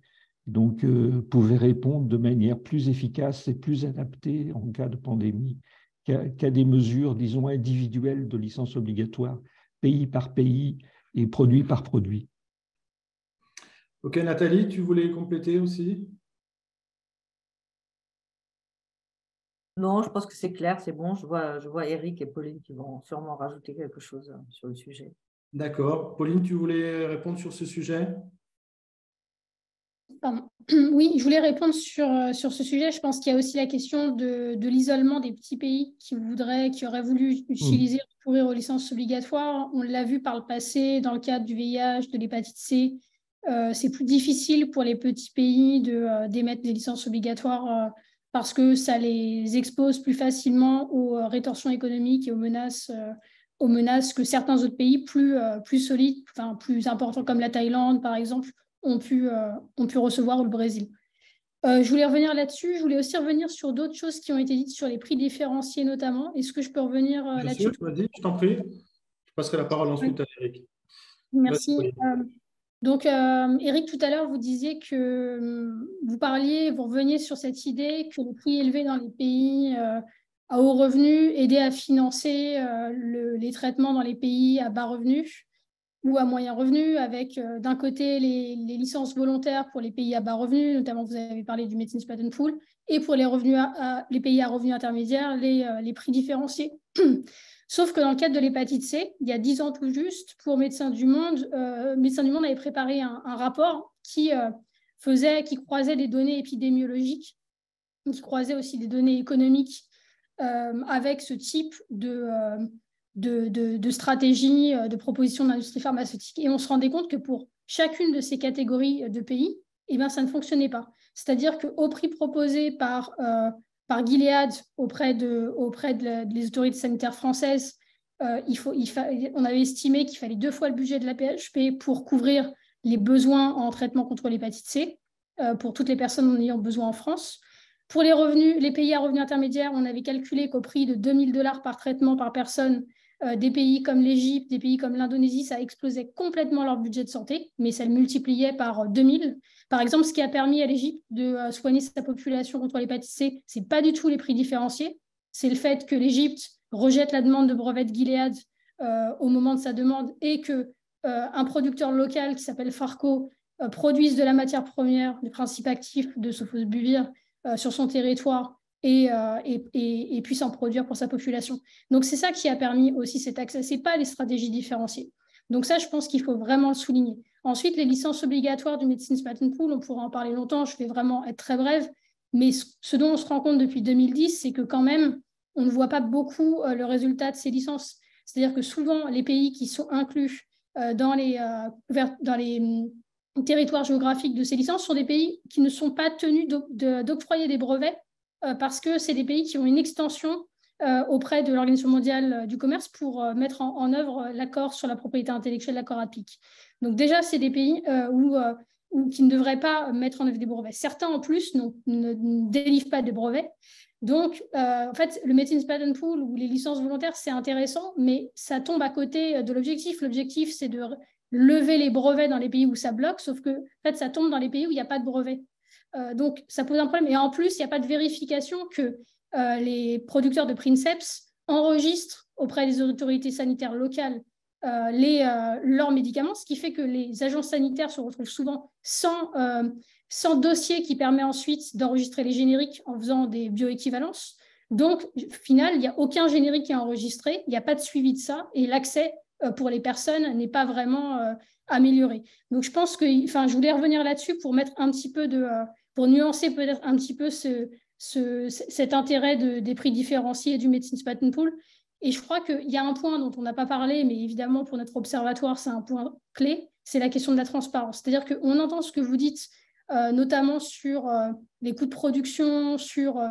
donc pouvait répondre de manière plus efficace et plus adaptée en cas de pandémie qu'à des mesures, disons, individuelles de licence obligatoire, pays par pays et produit par produit. Ok, Nathalie, tu voulais compléter aussi? Non, je pense que c'est clair, c'est bon. Je vois Eric et Pauline qui vont sûrement rajouter quelque chose sur le sujet. D'accord. Pauline, tu voulais répondre sur ce sujet? Pardon. Oui, je voulais répondre sur ce sujet. Je pense qu'il y a aussi la question de l'isolement des petits pays qui auraient voulu utiliser, recourir aux licences obligatoires. On l'a vu par le passé dans le cadre du VIH, de l'hépatite C. C'est plus difficile pour les petits pays d'émettre des licences obligatoires parce que ça les expose plus facilement aux rétorsions économiques et aux menaces que certains autres pays plus solides, enfin plus importants comme la Thaïlande par exemple, ont pu recevoir, ou le Brésil. Je voulais revenir là-dessus. Je voulais aussi revenir sur d'autres choses qui ont été dites sur les prix différenciés notamment. Est-ce que je peux revenir là-dessus? Vas-y, je t'en prie. Je passerai la parole ensuite à Eric. Merci. Donc, Eric, tout à l'heure, vous disiez que vous reveniez sur cette idée que les prix élevés dans les pays à haut revenu aidaient à financer les traitements dans les pays à bas revenus ou à moyen revenu, avec d'un côté les licences volontaires pour les pays à bas revenus, notamment vous avez parlé du Medicines Patent Pool, et pour les pays à revenus intermédiaires, les prix différenciés. Sauf que dans le cadre de l'hépatite C, il y a 10 ans tout juste, pour Médecins du Monde, avait préparé un rapport qui croisait des données épidémiologiques, qui croisait aussi des données économiques avec ce type de stratégie, de proposition de l'industrie pharmaceutique. Et on se rendait compte que pour chacune de ces catégories de pays, ça ne fonctionnait pas. C'est-à-dire qu'au prix proposé par Gilead auprès des autorités sanitaires françaises, on avait estimé qu'il fallait 2 fois le budget de la PHP pour couvrir les besoins en traitement contre l'hépatite C pour toutes les personnes en ayant besoin en France. Pour les pays à revenus intermédiaires, on avait calculé qu'au prix de $2000 par traitement par personne, des pays comme l'Égypte, des pays comme l'Indonésie, ça explosait complètement leur budget de santé, mais ça le multipliait par 2000. Par exemple, ce qui a permis à l'Égypte de soigner sa population contre l'hépatite C, ce n'est pas du tout les prix différenciés, c'est le fait que l'Égypte rejette la demande de brevet de Gilead au moment de sa demande et qu'un producteur local qui s'appelle Farco produise de la matière première, du principe actif de sofosbuvir sur son territoire et puisse en produire pour sa population. Donc, c'est ça qui a permis aussi cet accès. Ce n'est pas les stratégies différenciées. Donc ça, je pense qu'il faut vraiment le souligner. Ensuite, les licences obligatoires du Medicines Patent Pool, on pourra en parler longtemps, je vais vraiment être très brève, mais ce dont on se rend compte depuis 2010, c'est que quand même, on ne voit pas beaucoup le résultat de ces licences. C'est-à-dire que souvent, les pays qui sont inclus dans les territoires géographiques de ces licences sont des pays qui ne sont pas tenus d'octroyer des brevets parce que c'est des pays qui ont une extension auprès de l'Organisation mondiale du commerce pour mettre en œuvre l'accord sur la propriété intellectuelle, l'accord APIC. Donc déjà, c'est des pays qui ne devraient pas mettre en œuvre des brevets. Certains, en plus, ne délivrent pas de brevets. Donc, en fait, le Medicines Patent Pool ou les licences volontaires, c'est intéressant, mais ça tombe à côté de l'objectif. L'objectif, c'est de lever les brevets dans les pays où ça bloque, sauf que en fait, ça tombe dans les pays où il n'y a pas de brevets. Donc, ça pose un problème. Et en plus, il n'y a pas de vérification que les producteurs de Princeps enregistrent auprès des autorités sanitaires locales leurs médicaments, ce qui fait que les agences sanitaires se retrouvent souvent sans dossier qui permet ensuite d'enregistrer les génériques en faisant des bioéquivalences. Donc, au final, il n'y a aucun générique qui est enregistré, il n'y a pas de suivi de ça, et l'accès pour les personnes n'est pas vraiment amélioré. Donc, je pense que, je voulais revenir là-dessus pour mettre un petit peu pour nuancer peut-être un petit peu cet intérêt des prix différenciés du Medicines Patent Pool. Et je crois qu'il y a un point dont on n'a pas parlé, mais évidemment, pour notre observatoire, c'est un point clé, c'est la question de la transparence. C'est-à-dire qu'on entend ce que vous dites, notamment sur les coûts de production, sur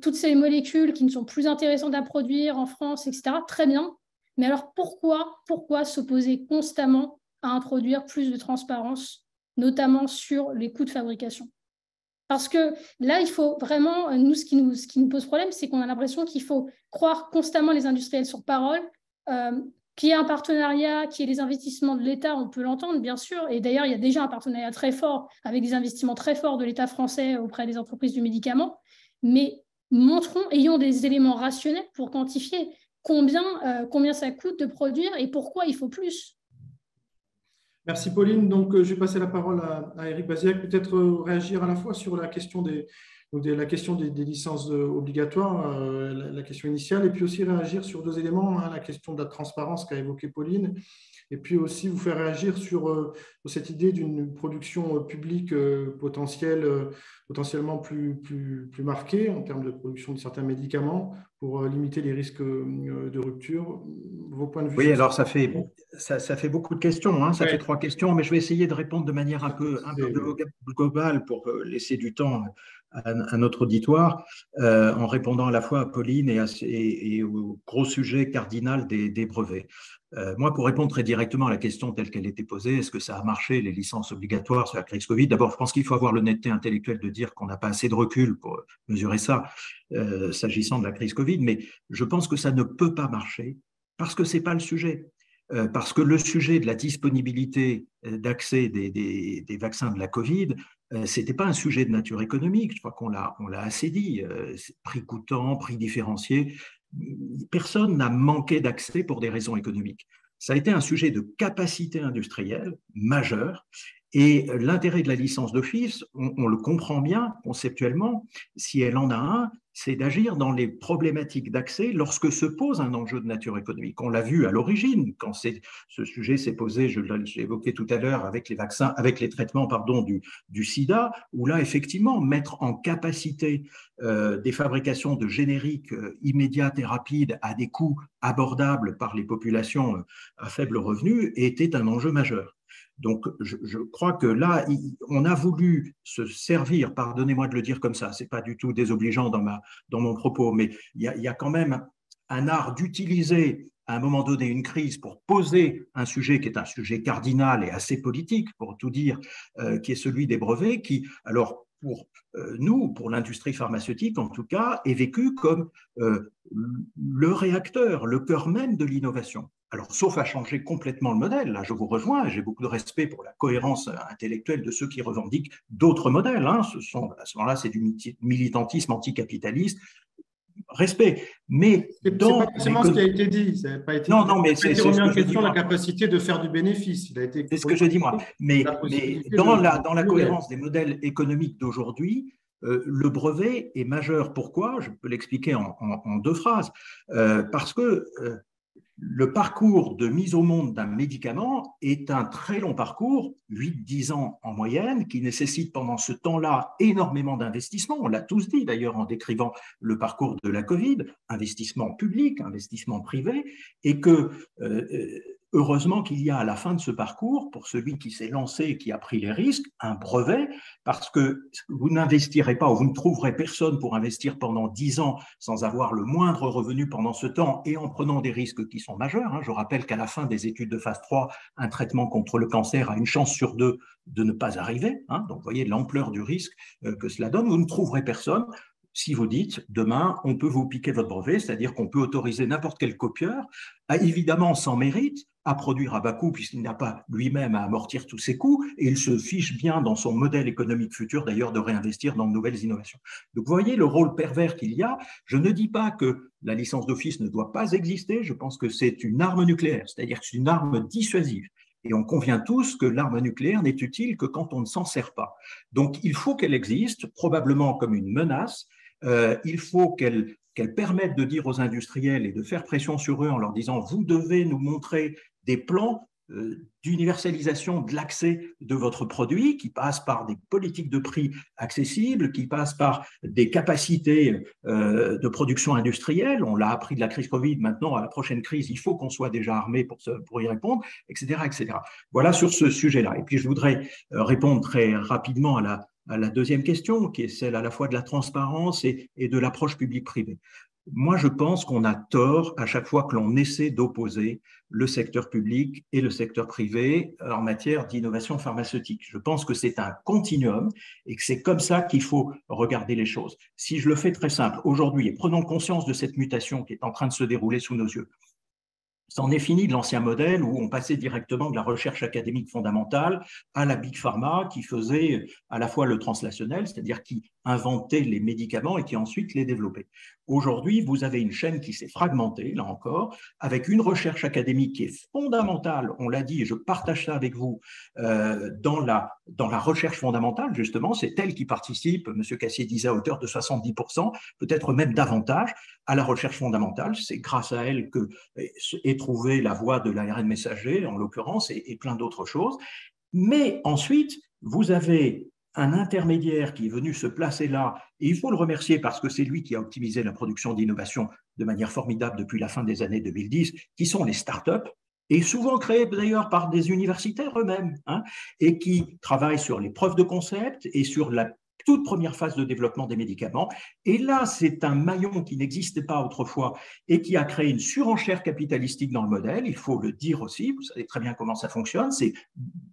toutes ces molécules qui ne sont plus intéressantes à produire en France, etc. Très bien. Mais alors, pourquoi s'opposer constamment à introduire plus de transparence, notamment sur les coûts de fabrication? Parce que là, il faut vraiment, nous, ce qui nous pose problème, c'est qu'on a l'impression qu'il faut croire constamment les industriels sur parole, qu'il y ait un partenariat, qu'il y ait les investissements de l'État, on peut l'entendre, bien sûr. Et d'ailleurs, il y a déjà un partenariat très fort, avec des investissements très forts de l'État français auprès des entreprises du médicament. Mais ayons des éléments rationnels pour quantifier combien ça coûte de produire et pourquoi il faut plus. Merci Pauline. Donc, je vais passer la parole à Eric Bazillac, peut-être réagir à la fois sur la question des licences obligatoires, la question initiale, et puis aussi réagir sur 2 éléments, la question de la transparence qu'a évoqué Pauline, et puis aussi vous faire réagir sur cette idée d'une production publique potentiellement plus marquée en termes de production de certains médicaments pour limiter les risques de rupture. Vos points de vue? Oui, alors ça Ça fait beaucoup de questions, hein, ça fait 3 questions, mais je vais essayer de répondre de manière un peu globale pour laisser du temps à notre auditoire, en répondant à la fois à Pauline et au gros sujet cardinal des brevets. Moi, pour répondre très directement à la question telle qu'elle était posée, est-ce que ça a marché, les licences obligatoires sur la crise Covid? D'abord, je pense qu'il faut avoir l'honnêteté intellectuelle de dire qu'on n'a pas assez de recul pour mesurer ça, s'agissant de la crise Covid, mais je pense que ça ne peut pas marcher parce que ce n'est pas le sujet. Parce que le sujet de la disponibilité d'accès des vaccins de la Covid, ce n'était pas un sujet de nature économique, je crois qu'on l'a assez dit, prix coûtant, prix différencié. Personne n'a manqué d'accès pour des raisons économiques. Ça a été un sujet de capacité industrielle majeure. Et l'intérêt de la licence d'office, on le comprend bien conceptuellement, si elle en a un, c'est d'agir dans les problématiques d'accès lorsque se pose un enjeu de nature économique. On l'a vu à l'origine, quand ce sujet s'est posé, je l'ai évoqué tout à l'heure, avec les vaccins, avec les traitements du sida, où là, effectivement, mettre en capacité des fabrications de génériques immédiates et rapides à des coûts abordables par les populations à faible revenu était un enjeu majeur. Donc, je crois que là, on a voulu se servir, pardonnez-moi de le dire comme ça, ce n'est pas du tout désobligeant dans mon propos, mais il y a quand même un art d'utiliser à un moment donné une crise pour poser un sujet qui est un sujet cardinal et assez politique, pour tout dire, qui est celui des brevets, qui, alors, pour nous, pour l'industrie pharmaceutique en tout cas, est vécu comme le réacteur, le cœur même de l'innovation. Alors, sauf à changer complètement le modèle, là je vous rejoins, j'ai beaucoup de respect pour la cohérence intellectuelle de ceux qui revendiquent d'autres modèles. Hein. À ce moment-là, c'est du militantisme anticapitaliste. Respect. Mais c'est pas forcément ce qui a été dit. Ça n'a pas été, mais c'est remis en question la capacité de faire du bénéfice. C'est ce que je dis moi. Mais dans la cohérence des modèles économiques d'aujourd'hui, le brevet est majeur. Pourquoi? Je peux l'expliquer en 2 phrases. Parce que le parcours de mise au monde d'un médicament est un très long parcours, 8-10 ans en moyenne, qui nécessite pendant ce temps-là énormément d'investissements. On l'a tous dit d'ailleurs en décrivant le parcours de la Covid, investissement public, investissement privé, et que heureusement qu'il y a à la fin de ce parcours, pour celui qui s'est lancé et qui a pris les risques, un brevet, parce que vous n'investirez pas ou vous ne trouverez personne pour investir pendant 10 ans sans avoir le moindre revenu pendant ce temps et en prenant des risques qui sont majeurs. Je rappelle qu'à la fin des études de phase 3, un traitement contre le cancer a une chance sur 2 de ne pas arriver. Donc, vous voyez l'ampleur du risque que cela donne. Vous ne trouverez personne. Si vous dites, demain, on peut vous piquer votre brevet, c'est-à-dire qu'on peut autoriser n'importe quel copieur, évidemment sans mérite, à produire à bas coût, puisqu'il n'a pas lui-même à amortir tous ses coûts, et il se fiche bien dans son modèle économique futur, d'ailleurs, de réinvestir dans de nouvelles innovations. Donc, vous voyez le rôle pervers qu'il y a. Je ne dis pas que la licence d'office ne doit pas exister, je pense que c'est une arme nucléaire, c'est-à-dire que c'est une arme dissuasive. Et on convient tous que l'arme nucléaire n'est utile que quand on ne s'en sert pas. Donc, il faut qu'elle existe, probablement comme une menace. Il faut qu'elle permette de dire aux industriels et de faire pression sur eux en leur disant « vous devez nous montrer des plans d'universalisation de l'accès de votre produit qui passent par des politiques de prix accessibles, qui passent par des capacités de production industrielle. On l'a appris de la crise Covid, maintenant à la prochaine crise, il faut qu'on soit déjà armé pour y répondre, etc., etc. Voilà sur ce sujet-là. Et puis je voudrais répondre très rapidement à la deuxième question, qui est celle à la fois de la transparence et de l'approche publique-privée. Moi, je pense qu'on a tort à chaque fois que l'on essaie d'opposer le secteur public et le secteur privé en matière d'innovation pharmaceutique. Je pense que c'est un continuum et que c'est comme ça qu'il faut regarder les choses. Si je le fais très simple, aujourd'hui, et prenons conscience de cette mutation qui est en train de se dérouler sous nos yeux, c'en est fini de l'ancien modèle où on passait directement de la recherche académique fondamentale à la Big Pharma qui faisait à la fois le translationnel, c'est-à-dire qui inventait les médicaments et qui ensuite les développait. Aujourd'hui, vous avez une chaîne qui s'est fragmentée, là encore, avec une recherche académique qui est fondamentale, on l'a dit et je partage ça avec vous, dans la recherche fondamentale, justement, c'est elle qui participe, M. Cassier disait à hauteur de 70%, peut-être même davantage, à la recherche fondamentale. C'est grâce à elle que est trouvée la voie de l'ARN messager, en l'occurrence, et plein d'autres choses. Mais ensuite, vous avez un intermédiaire qui est venu se placer là, et il faut le remercier parce que c'est lui qui a optimisé la production d'innovation de manière formidable depuis la fin des années 2010, qui sont les startups. et souvent créés d'ailleurs par des universitaires eux-mêmes, hein, et qui travaillent sur les preuves de concept et sur la toute première phase de développement des médicaments. Et là, c'est un maillon qui n'existait pas autrefois et qui a créé une surenchère capitalistique dans le modèle, il faut le dire aussi, vous savez très bien comment ça fonctionne, c'est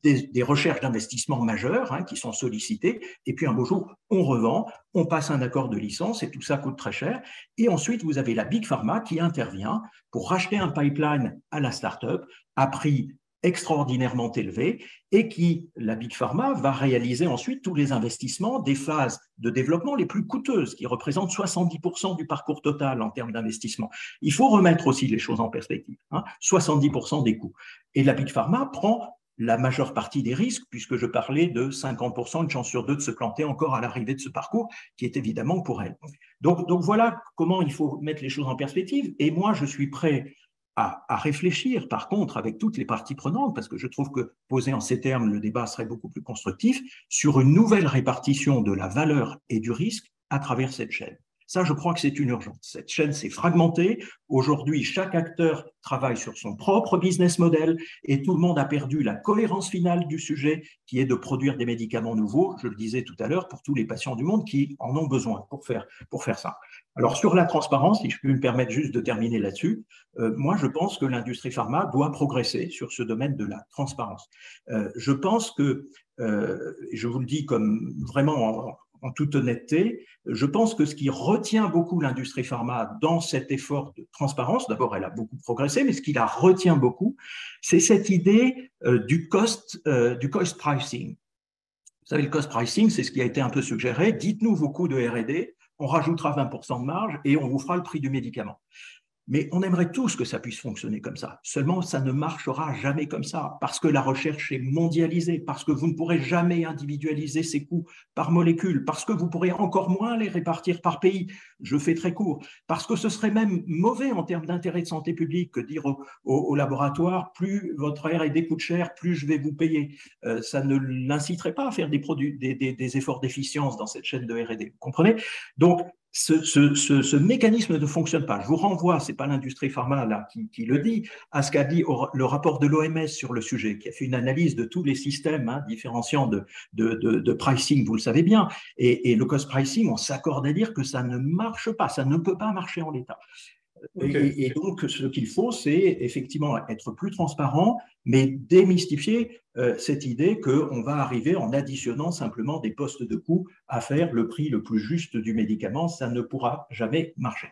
des recherches d'investissement majeures, hein, qui sont sollicitées, et puis un beau jour, on revend, on passe un accord de licence et tout ça coûte très cher. Et ensuite, vous avez la Big Pharma qui intervient pour racheter un pipeline à la start-up à prix extraordinairement élevé et qui, la Big Pharma, va réaliser ensuite tous les investissements des phases de développement les plus coûteuses, qui représentent 70% du parcours total en termes d'investissement. Il faut remettre aussi les choses en perspective, hein, 70% des coûts. Et la Big Pharma prend la majeure partie des risques, puisque je parlais de 50%, une chance sur deux de se planter encore à l'arrivée de ce parcours, qui est évidemment pour elle. Donc voilà comment il faut mettre les choses en perspective. Et moi, je suis prêt à réfléchir, par contre, avec toutes les parties prenantes, parce que je trouve que posé en ces termes, le débat serait beaucoup plus constructif, sur une nouvelle répartition de la valeur et du risque à travers cette chaîne. Ça, je crois que c'est une urgence. Cette chaîne s'est fragmentée. Aujourd'hui, chaque acteur travaille sur son propre business model et tout le monde a perdu la cohérence finale du sujet qui est de produire des médicaments nouveaux, je le disais tout à l'heure, pour tous les patients du monde qui en ont besoin pour faire ça. Alors, sur la transparence, si je peux me permettre juste de terminer là-dessus, moi, je pense que l'industrie pharma doit progresser sur ce domaine de la transparence. Je pense que, je vous le dis comme vraiment en toute honnêteté, je pense que ce qui retient beaucoup l'industrie pharma dans cet effort de transparence, d'abord elle a beaucoup progressé, mais ce qui la retient beaucoup, c'est cette idée du cost pricing. Vous savez, le cost pricing, c'est ce qui a été un peu suggéré. Dites-nous vos coûts de R&D, on rajoutera 20% de marge et on vous fera le prix du médicament. Mais on aimerait tous que ça puisse fonctionner comme ça. Seulement, ça ne marchera jamais comme ça, parce que la recherche est mondialisée, parce que vous ne pourrez jamais individualiser ces coûts par molécule, parce que vous pourrez encore moins les répartir par pays. Je fais très court. Parce que ce serait même mauvais en termes d'intérêt de santé publique que dire au laboratoire, plus votre R&D coûte cher, plus je vais vous payer. Ça ne l'inciterait pas à faire des efforts d'efficience dans cette chaîne de R&D. Vous comprenez? Donc, ce mécanisme ne fonctionne pas. Je vous renvoie, ce n'est pas l'industrie pharma là, qui le dit, à ce qu'a dit le rapport de l'OMS sur le sujet, qui a fait une analyse de tous les systèmes, hein, différenciants de pricing, vous le savez bien. Et le cost pricing, on s'accorde à dire que ça ne marche pas, ça ne peut pas marcher en l'état. Okay. Et donc, ce qu'il faut, c'est effectivement être plus transparent, mais démystifier cette idée qu'on va arriver en additionnant simplement des postes de coût à faire le prix le plus juste du médicament. Ça ne pourra jamais marcher.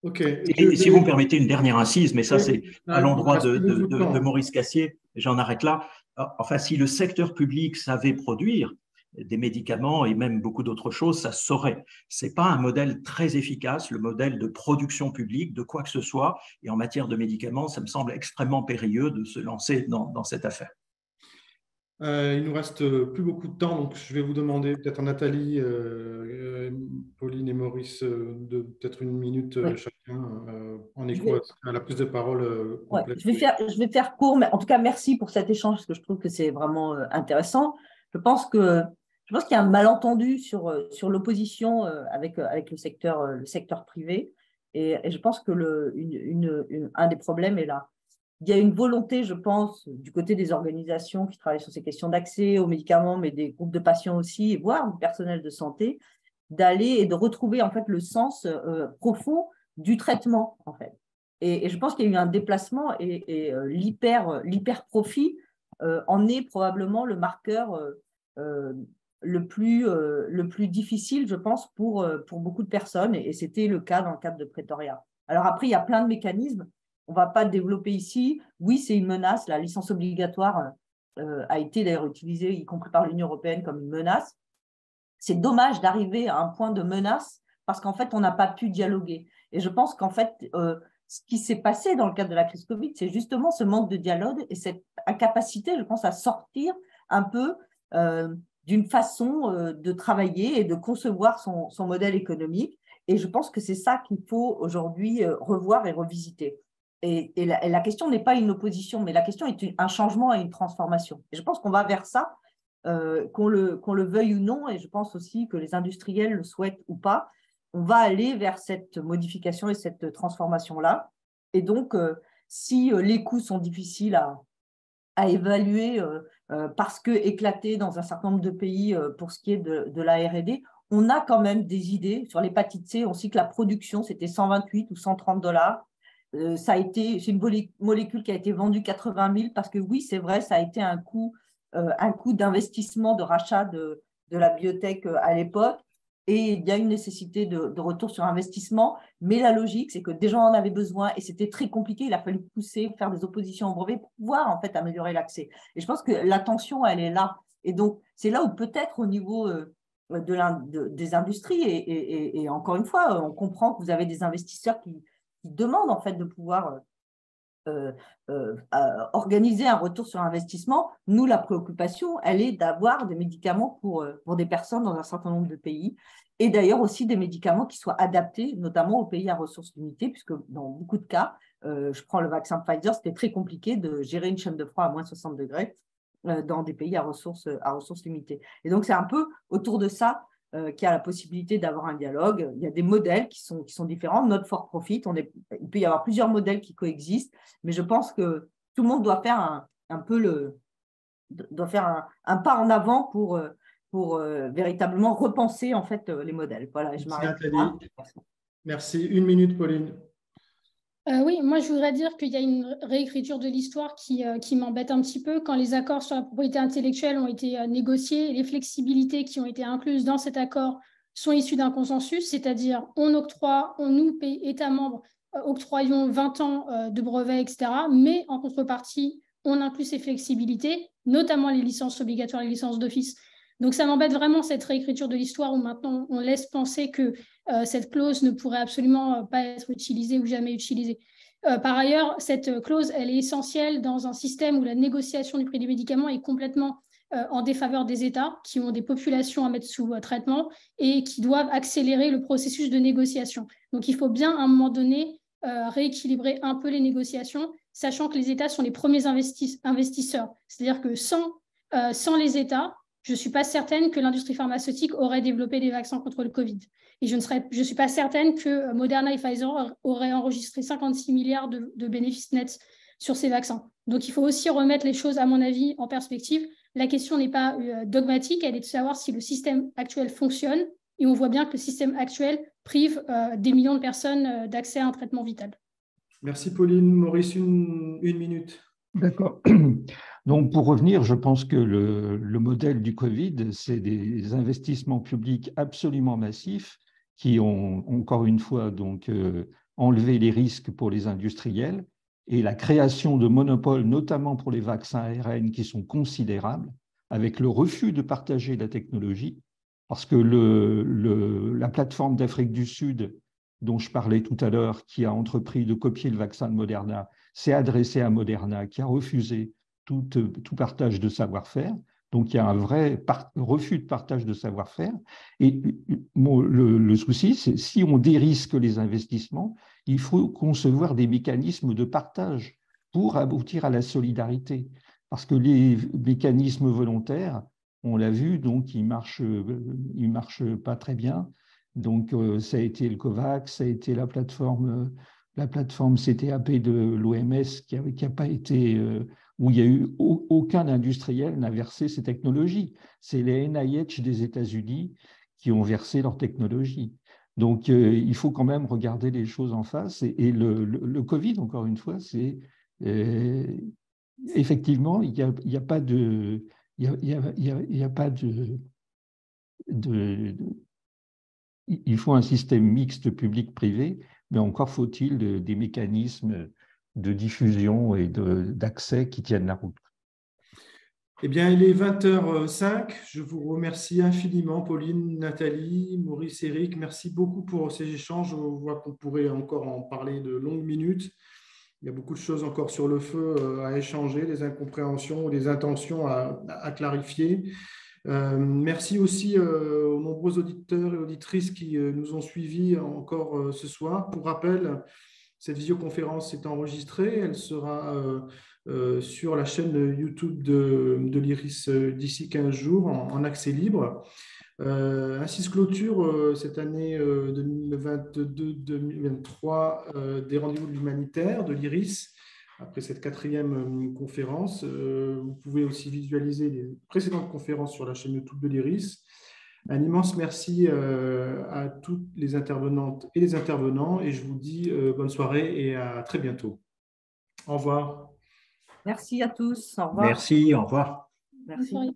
Okay. Et si vous me permettez une dernière incise, mais ça c'est à l'endroit de Maurice Cassier, j'en arrête là. Enfin, si le secteur public savait produire des médicaments et même beaucoup d'autres choses, ça se saurait. Ce n'est pas un modèle très efficace, le modèle de production publique de quoi que ce soit. Et en matière de médicaments, ça me semble extrêmement périlleux de se lancer dans cette affaire. Il nous reste plus beaucoup de temps, donc je vais vous demander peut-être à Nathalie, Pauline et Maurice de peut-être une minute chacun en écho à la prise de parole complète. Je vais faire court, mais en tout cas merci pour cet échange parce que je trouve que c'est vraiment intéressant. Je pense qu'il y a un malentendu sur l'opposition avec le secteur privé et je pense que un des problèmes est là. Il y a une volonté, je pense, du côté des organisations qui travaillent sur ces questions d'accès aux médicaments, mais des groupes de patients aussi, voire du personnel de santé, d'aller et de retrouver en fait le sens profond du traitement en fait. Et je pense qu'il y a eu un déplacement et l'hyper-profit en est probablement le marqueur le plus difficile, je pense, pour beaucoup de personnes. Et c'était le cas dans le cadre de Pretoria. Alors après, il y a plein de mécanismes. On ne va pas développer ici. Oui, c'est une menace. La licence obligatoire a été d'ailleurs utilisée, y compris par l'Union européenne, comme une menace. C'est dommage d'arriver à un point de menace parce qu'en fait, on n'a pas pu dialoguer. Et je pense qu'en fait, ce qui s'est passé dans le cadre de la crise Covid, c'est justement ce manque de dialogue et cette incapacité, je pense, à sortir un peu d'une façon de travailler et de concevoir son modèle économique. Et je pense que c'est ça qu'il faut aujourd'hui revoir et revisiter. Et la question n'est pas une opposition, mais la question est un changement et une transformation. Et je pense qu'on va vers ça, qu'on le veuille ou non, et je pense aussi que les industriels le souhaitent ou pas, on va aller vers cette modification et cette transformation-là. Et donc, si les coûts sont difficiles à évaluer parce que éclatés dans un certain nombre de pays pour ce qui est de la R&D, on a quand même des idées. Sur l'hépatite C, on sait que la production, c'était 128 ou 130 $. C'est une molécule qui a été vendue 80 000 parce que oui, c'est vrai, ça a été un coût d'investissement, de rachat de la biotech à l'époque. Et il y a une nécessité de retour sur investissement. Mais la logique, c'est que des gens en avaient besoin et c'était très compliqué. Il a fallu pousser, faire des oppositions au brevet pour pouvoir en fait améliorer l'accès. Et je pense que la tension, elle est là. Et donc, c'est là où peut-être au niveau des industries, et encore une fois, on comprend que vous avez des investisseurs qui demandent en fait de pouvoir organiser un retour sur investissement. Nous, la préoccupation, elle est d'avoir des médicaments pour des personnes dans un certain nombre de pays, et d'ailleurs aussi des médicaments qui soient adaptés, notamment aux pays à ressources limitées, puisque dans beaucoup de cas, je prends le vaccin Pfizer, c'était très compliqué de gérer une chaîne de froid à moins 60 degrés dans des pays à ressources limitées. Et donc, c'est un peu autour de ça qui a la possibilité d'avoir un dialogue. Il y a des modèles qui sont différents. Not for profit, il peut y avoir plusieurs modèles qui coexistent, mais je pense que tout le monde doit faire un pas en avant pour véritablement repenser en fait les modèles. Voilà, je m'arrête là. Merci. 1 minute, Pauline. Oui, moi je voudrais dire qu'il y a une réécriture de l'histoire qui m'embête un petit peu. Quand les accords sur la propriété intellectuelle ont été négociés, les flexibilités qui ont été incluses dans cet accord sont issues d'un consensus, c'est-à-dire nous, États membres, octroyons 20 ans de brevets, etc. Mais en contrepartie, on inclut ces flexibilités, notamment les licences obligatoires et les licences d'office. Donc ça m'embête vraiment cette réécriture de l'histoire où maintenant on laisse penser que cette clause ne pourrait absolument pas être utilisée ou jamais utilisée. Par ailleurs, cette clause, elle est essentielle dans un système où la négociation du prix des médicaments est complètement en défaveur des États qui ont des populations à mettre sous traitement et qui doivent accélérer le processus de négociation. Donc, il faut bien, à un moment donné, rééquilibrer un peu les négociations, sachant que les États sont les premiers investisseurs. C'est-à-dire que sans les États, je ne suis pas certaine que l'industrie pharmaceutique aurait développé des vaccins contre le Covid. Et je ne suis pas certaine que Moderna et Pfizer auraient enregistré 56 milliards de bénéfices nets sur ces vaccins. Donc, il faut aussi remettre les choses, à mon avis, en perspective. La question n'est pas dogmatique, elle est de savoir si le système actuel fonctionne. Et on voit bien que le système actuel prive des millions de personnes d'accès à un traitement vital. Merci, Pauline. Maurice, une minute. D'accord. Donc, pour revenir, je pense que le modèle du Covid, c'est des investissements publics absolument massifs qui ont, encore une fois, donc, enlevé les risques pour les industriels et la création de monopoles, notamment pour les vaccins ARN, qui sont considérables, avec le refus de partager la technologie, parce que la plateforme d'Afrique du Sud, dont je parlais tout à l'heure, qui a entrepris de copier le vaccin de Moderna, s'est adressée à Moderna, qui a refusé tout partage de savoir-faire. Donc, il y a un vrai refus de partage de savoir-faire. Et le souci, c'est si on dérisque les investissements, il faut concevoir des mécanismes de partage pour aboutir à la solidarité. Parce que les mécanismes volontaires, on l'a vu, donc ils marchent pas très bien. Donc, ça a été le COVAX, ça a été la plateforme CTAP de l'OMS qui a pas été, où il y a eu aucun industriel n'a versé ces technologies. C'est les NIH des États-Unis qui ont versé leurs technologies. Donc, il faut quand même regarder les choses en face. Et le Covid, encore une fois, c'est effectivement, il n'y a pas de, il faut un système mixte public-privé, mais encore faut-il des mécanismes de diffusion et d'accès qui tiennent la route. Eh bien, il est 20h05. Je vous remercie infiniment, Pauline, Nathalie, Maurice, Eric. Merci beaucoup pour ces échanges. Je vois qu'on pourrait encore en parler de longues minutes. Il y a beaucoup de choses encore sur le feu à échanger, des incompréhensions ou des intentions à clarifier. Merci aussi aux nombreux auditeurs et auditrices qui nous ont suivis encore ce soir. Pour rappel, cette visioconférence est enregistrée. Elle sera sur la chaîne YouTube de l'IRIS d'ici 15 jours en accès libre. Ainsi se clôture cette année 2022-2023 des rendez-vous de l'humanitaire de l'IRIS. après cette 4e conférence. Vous pouvez aussi visualiser les précédentes conférences sur la chaîne YouTube de l'IRIS. Un immense merci à toutes les intervenantes et les intervenants, et je vous dis bonne soirée et à très bientôt. Au revoir. Merci à tous. Au revoir. Merci, au revoir. Merci.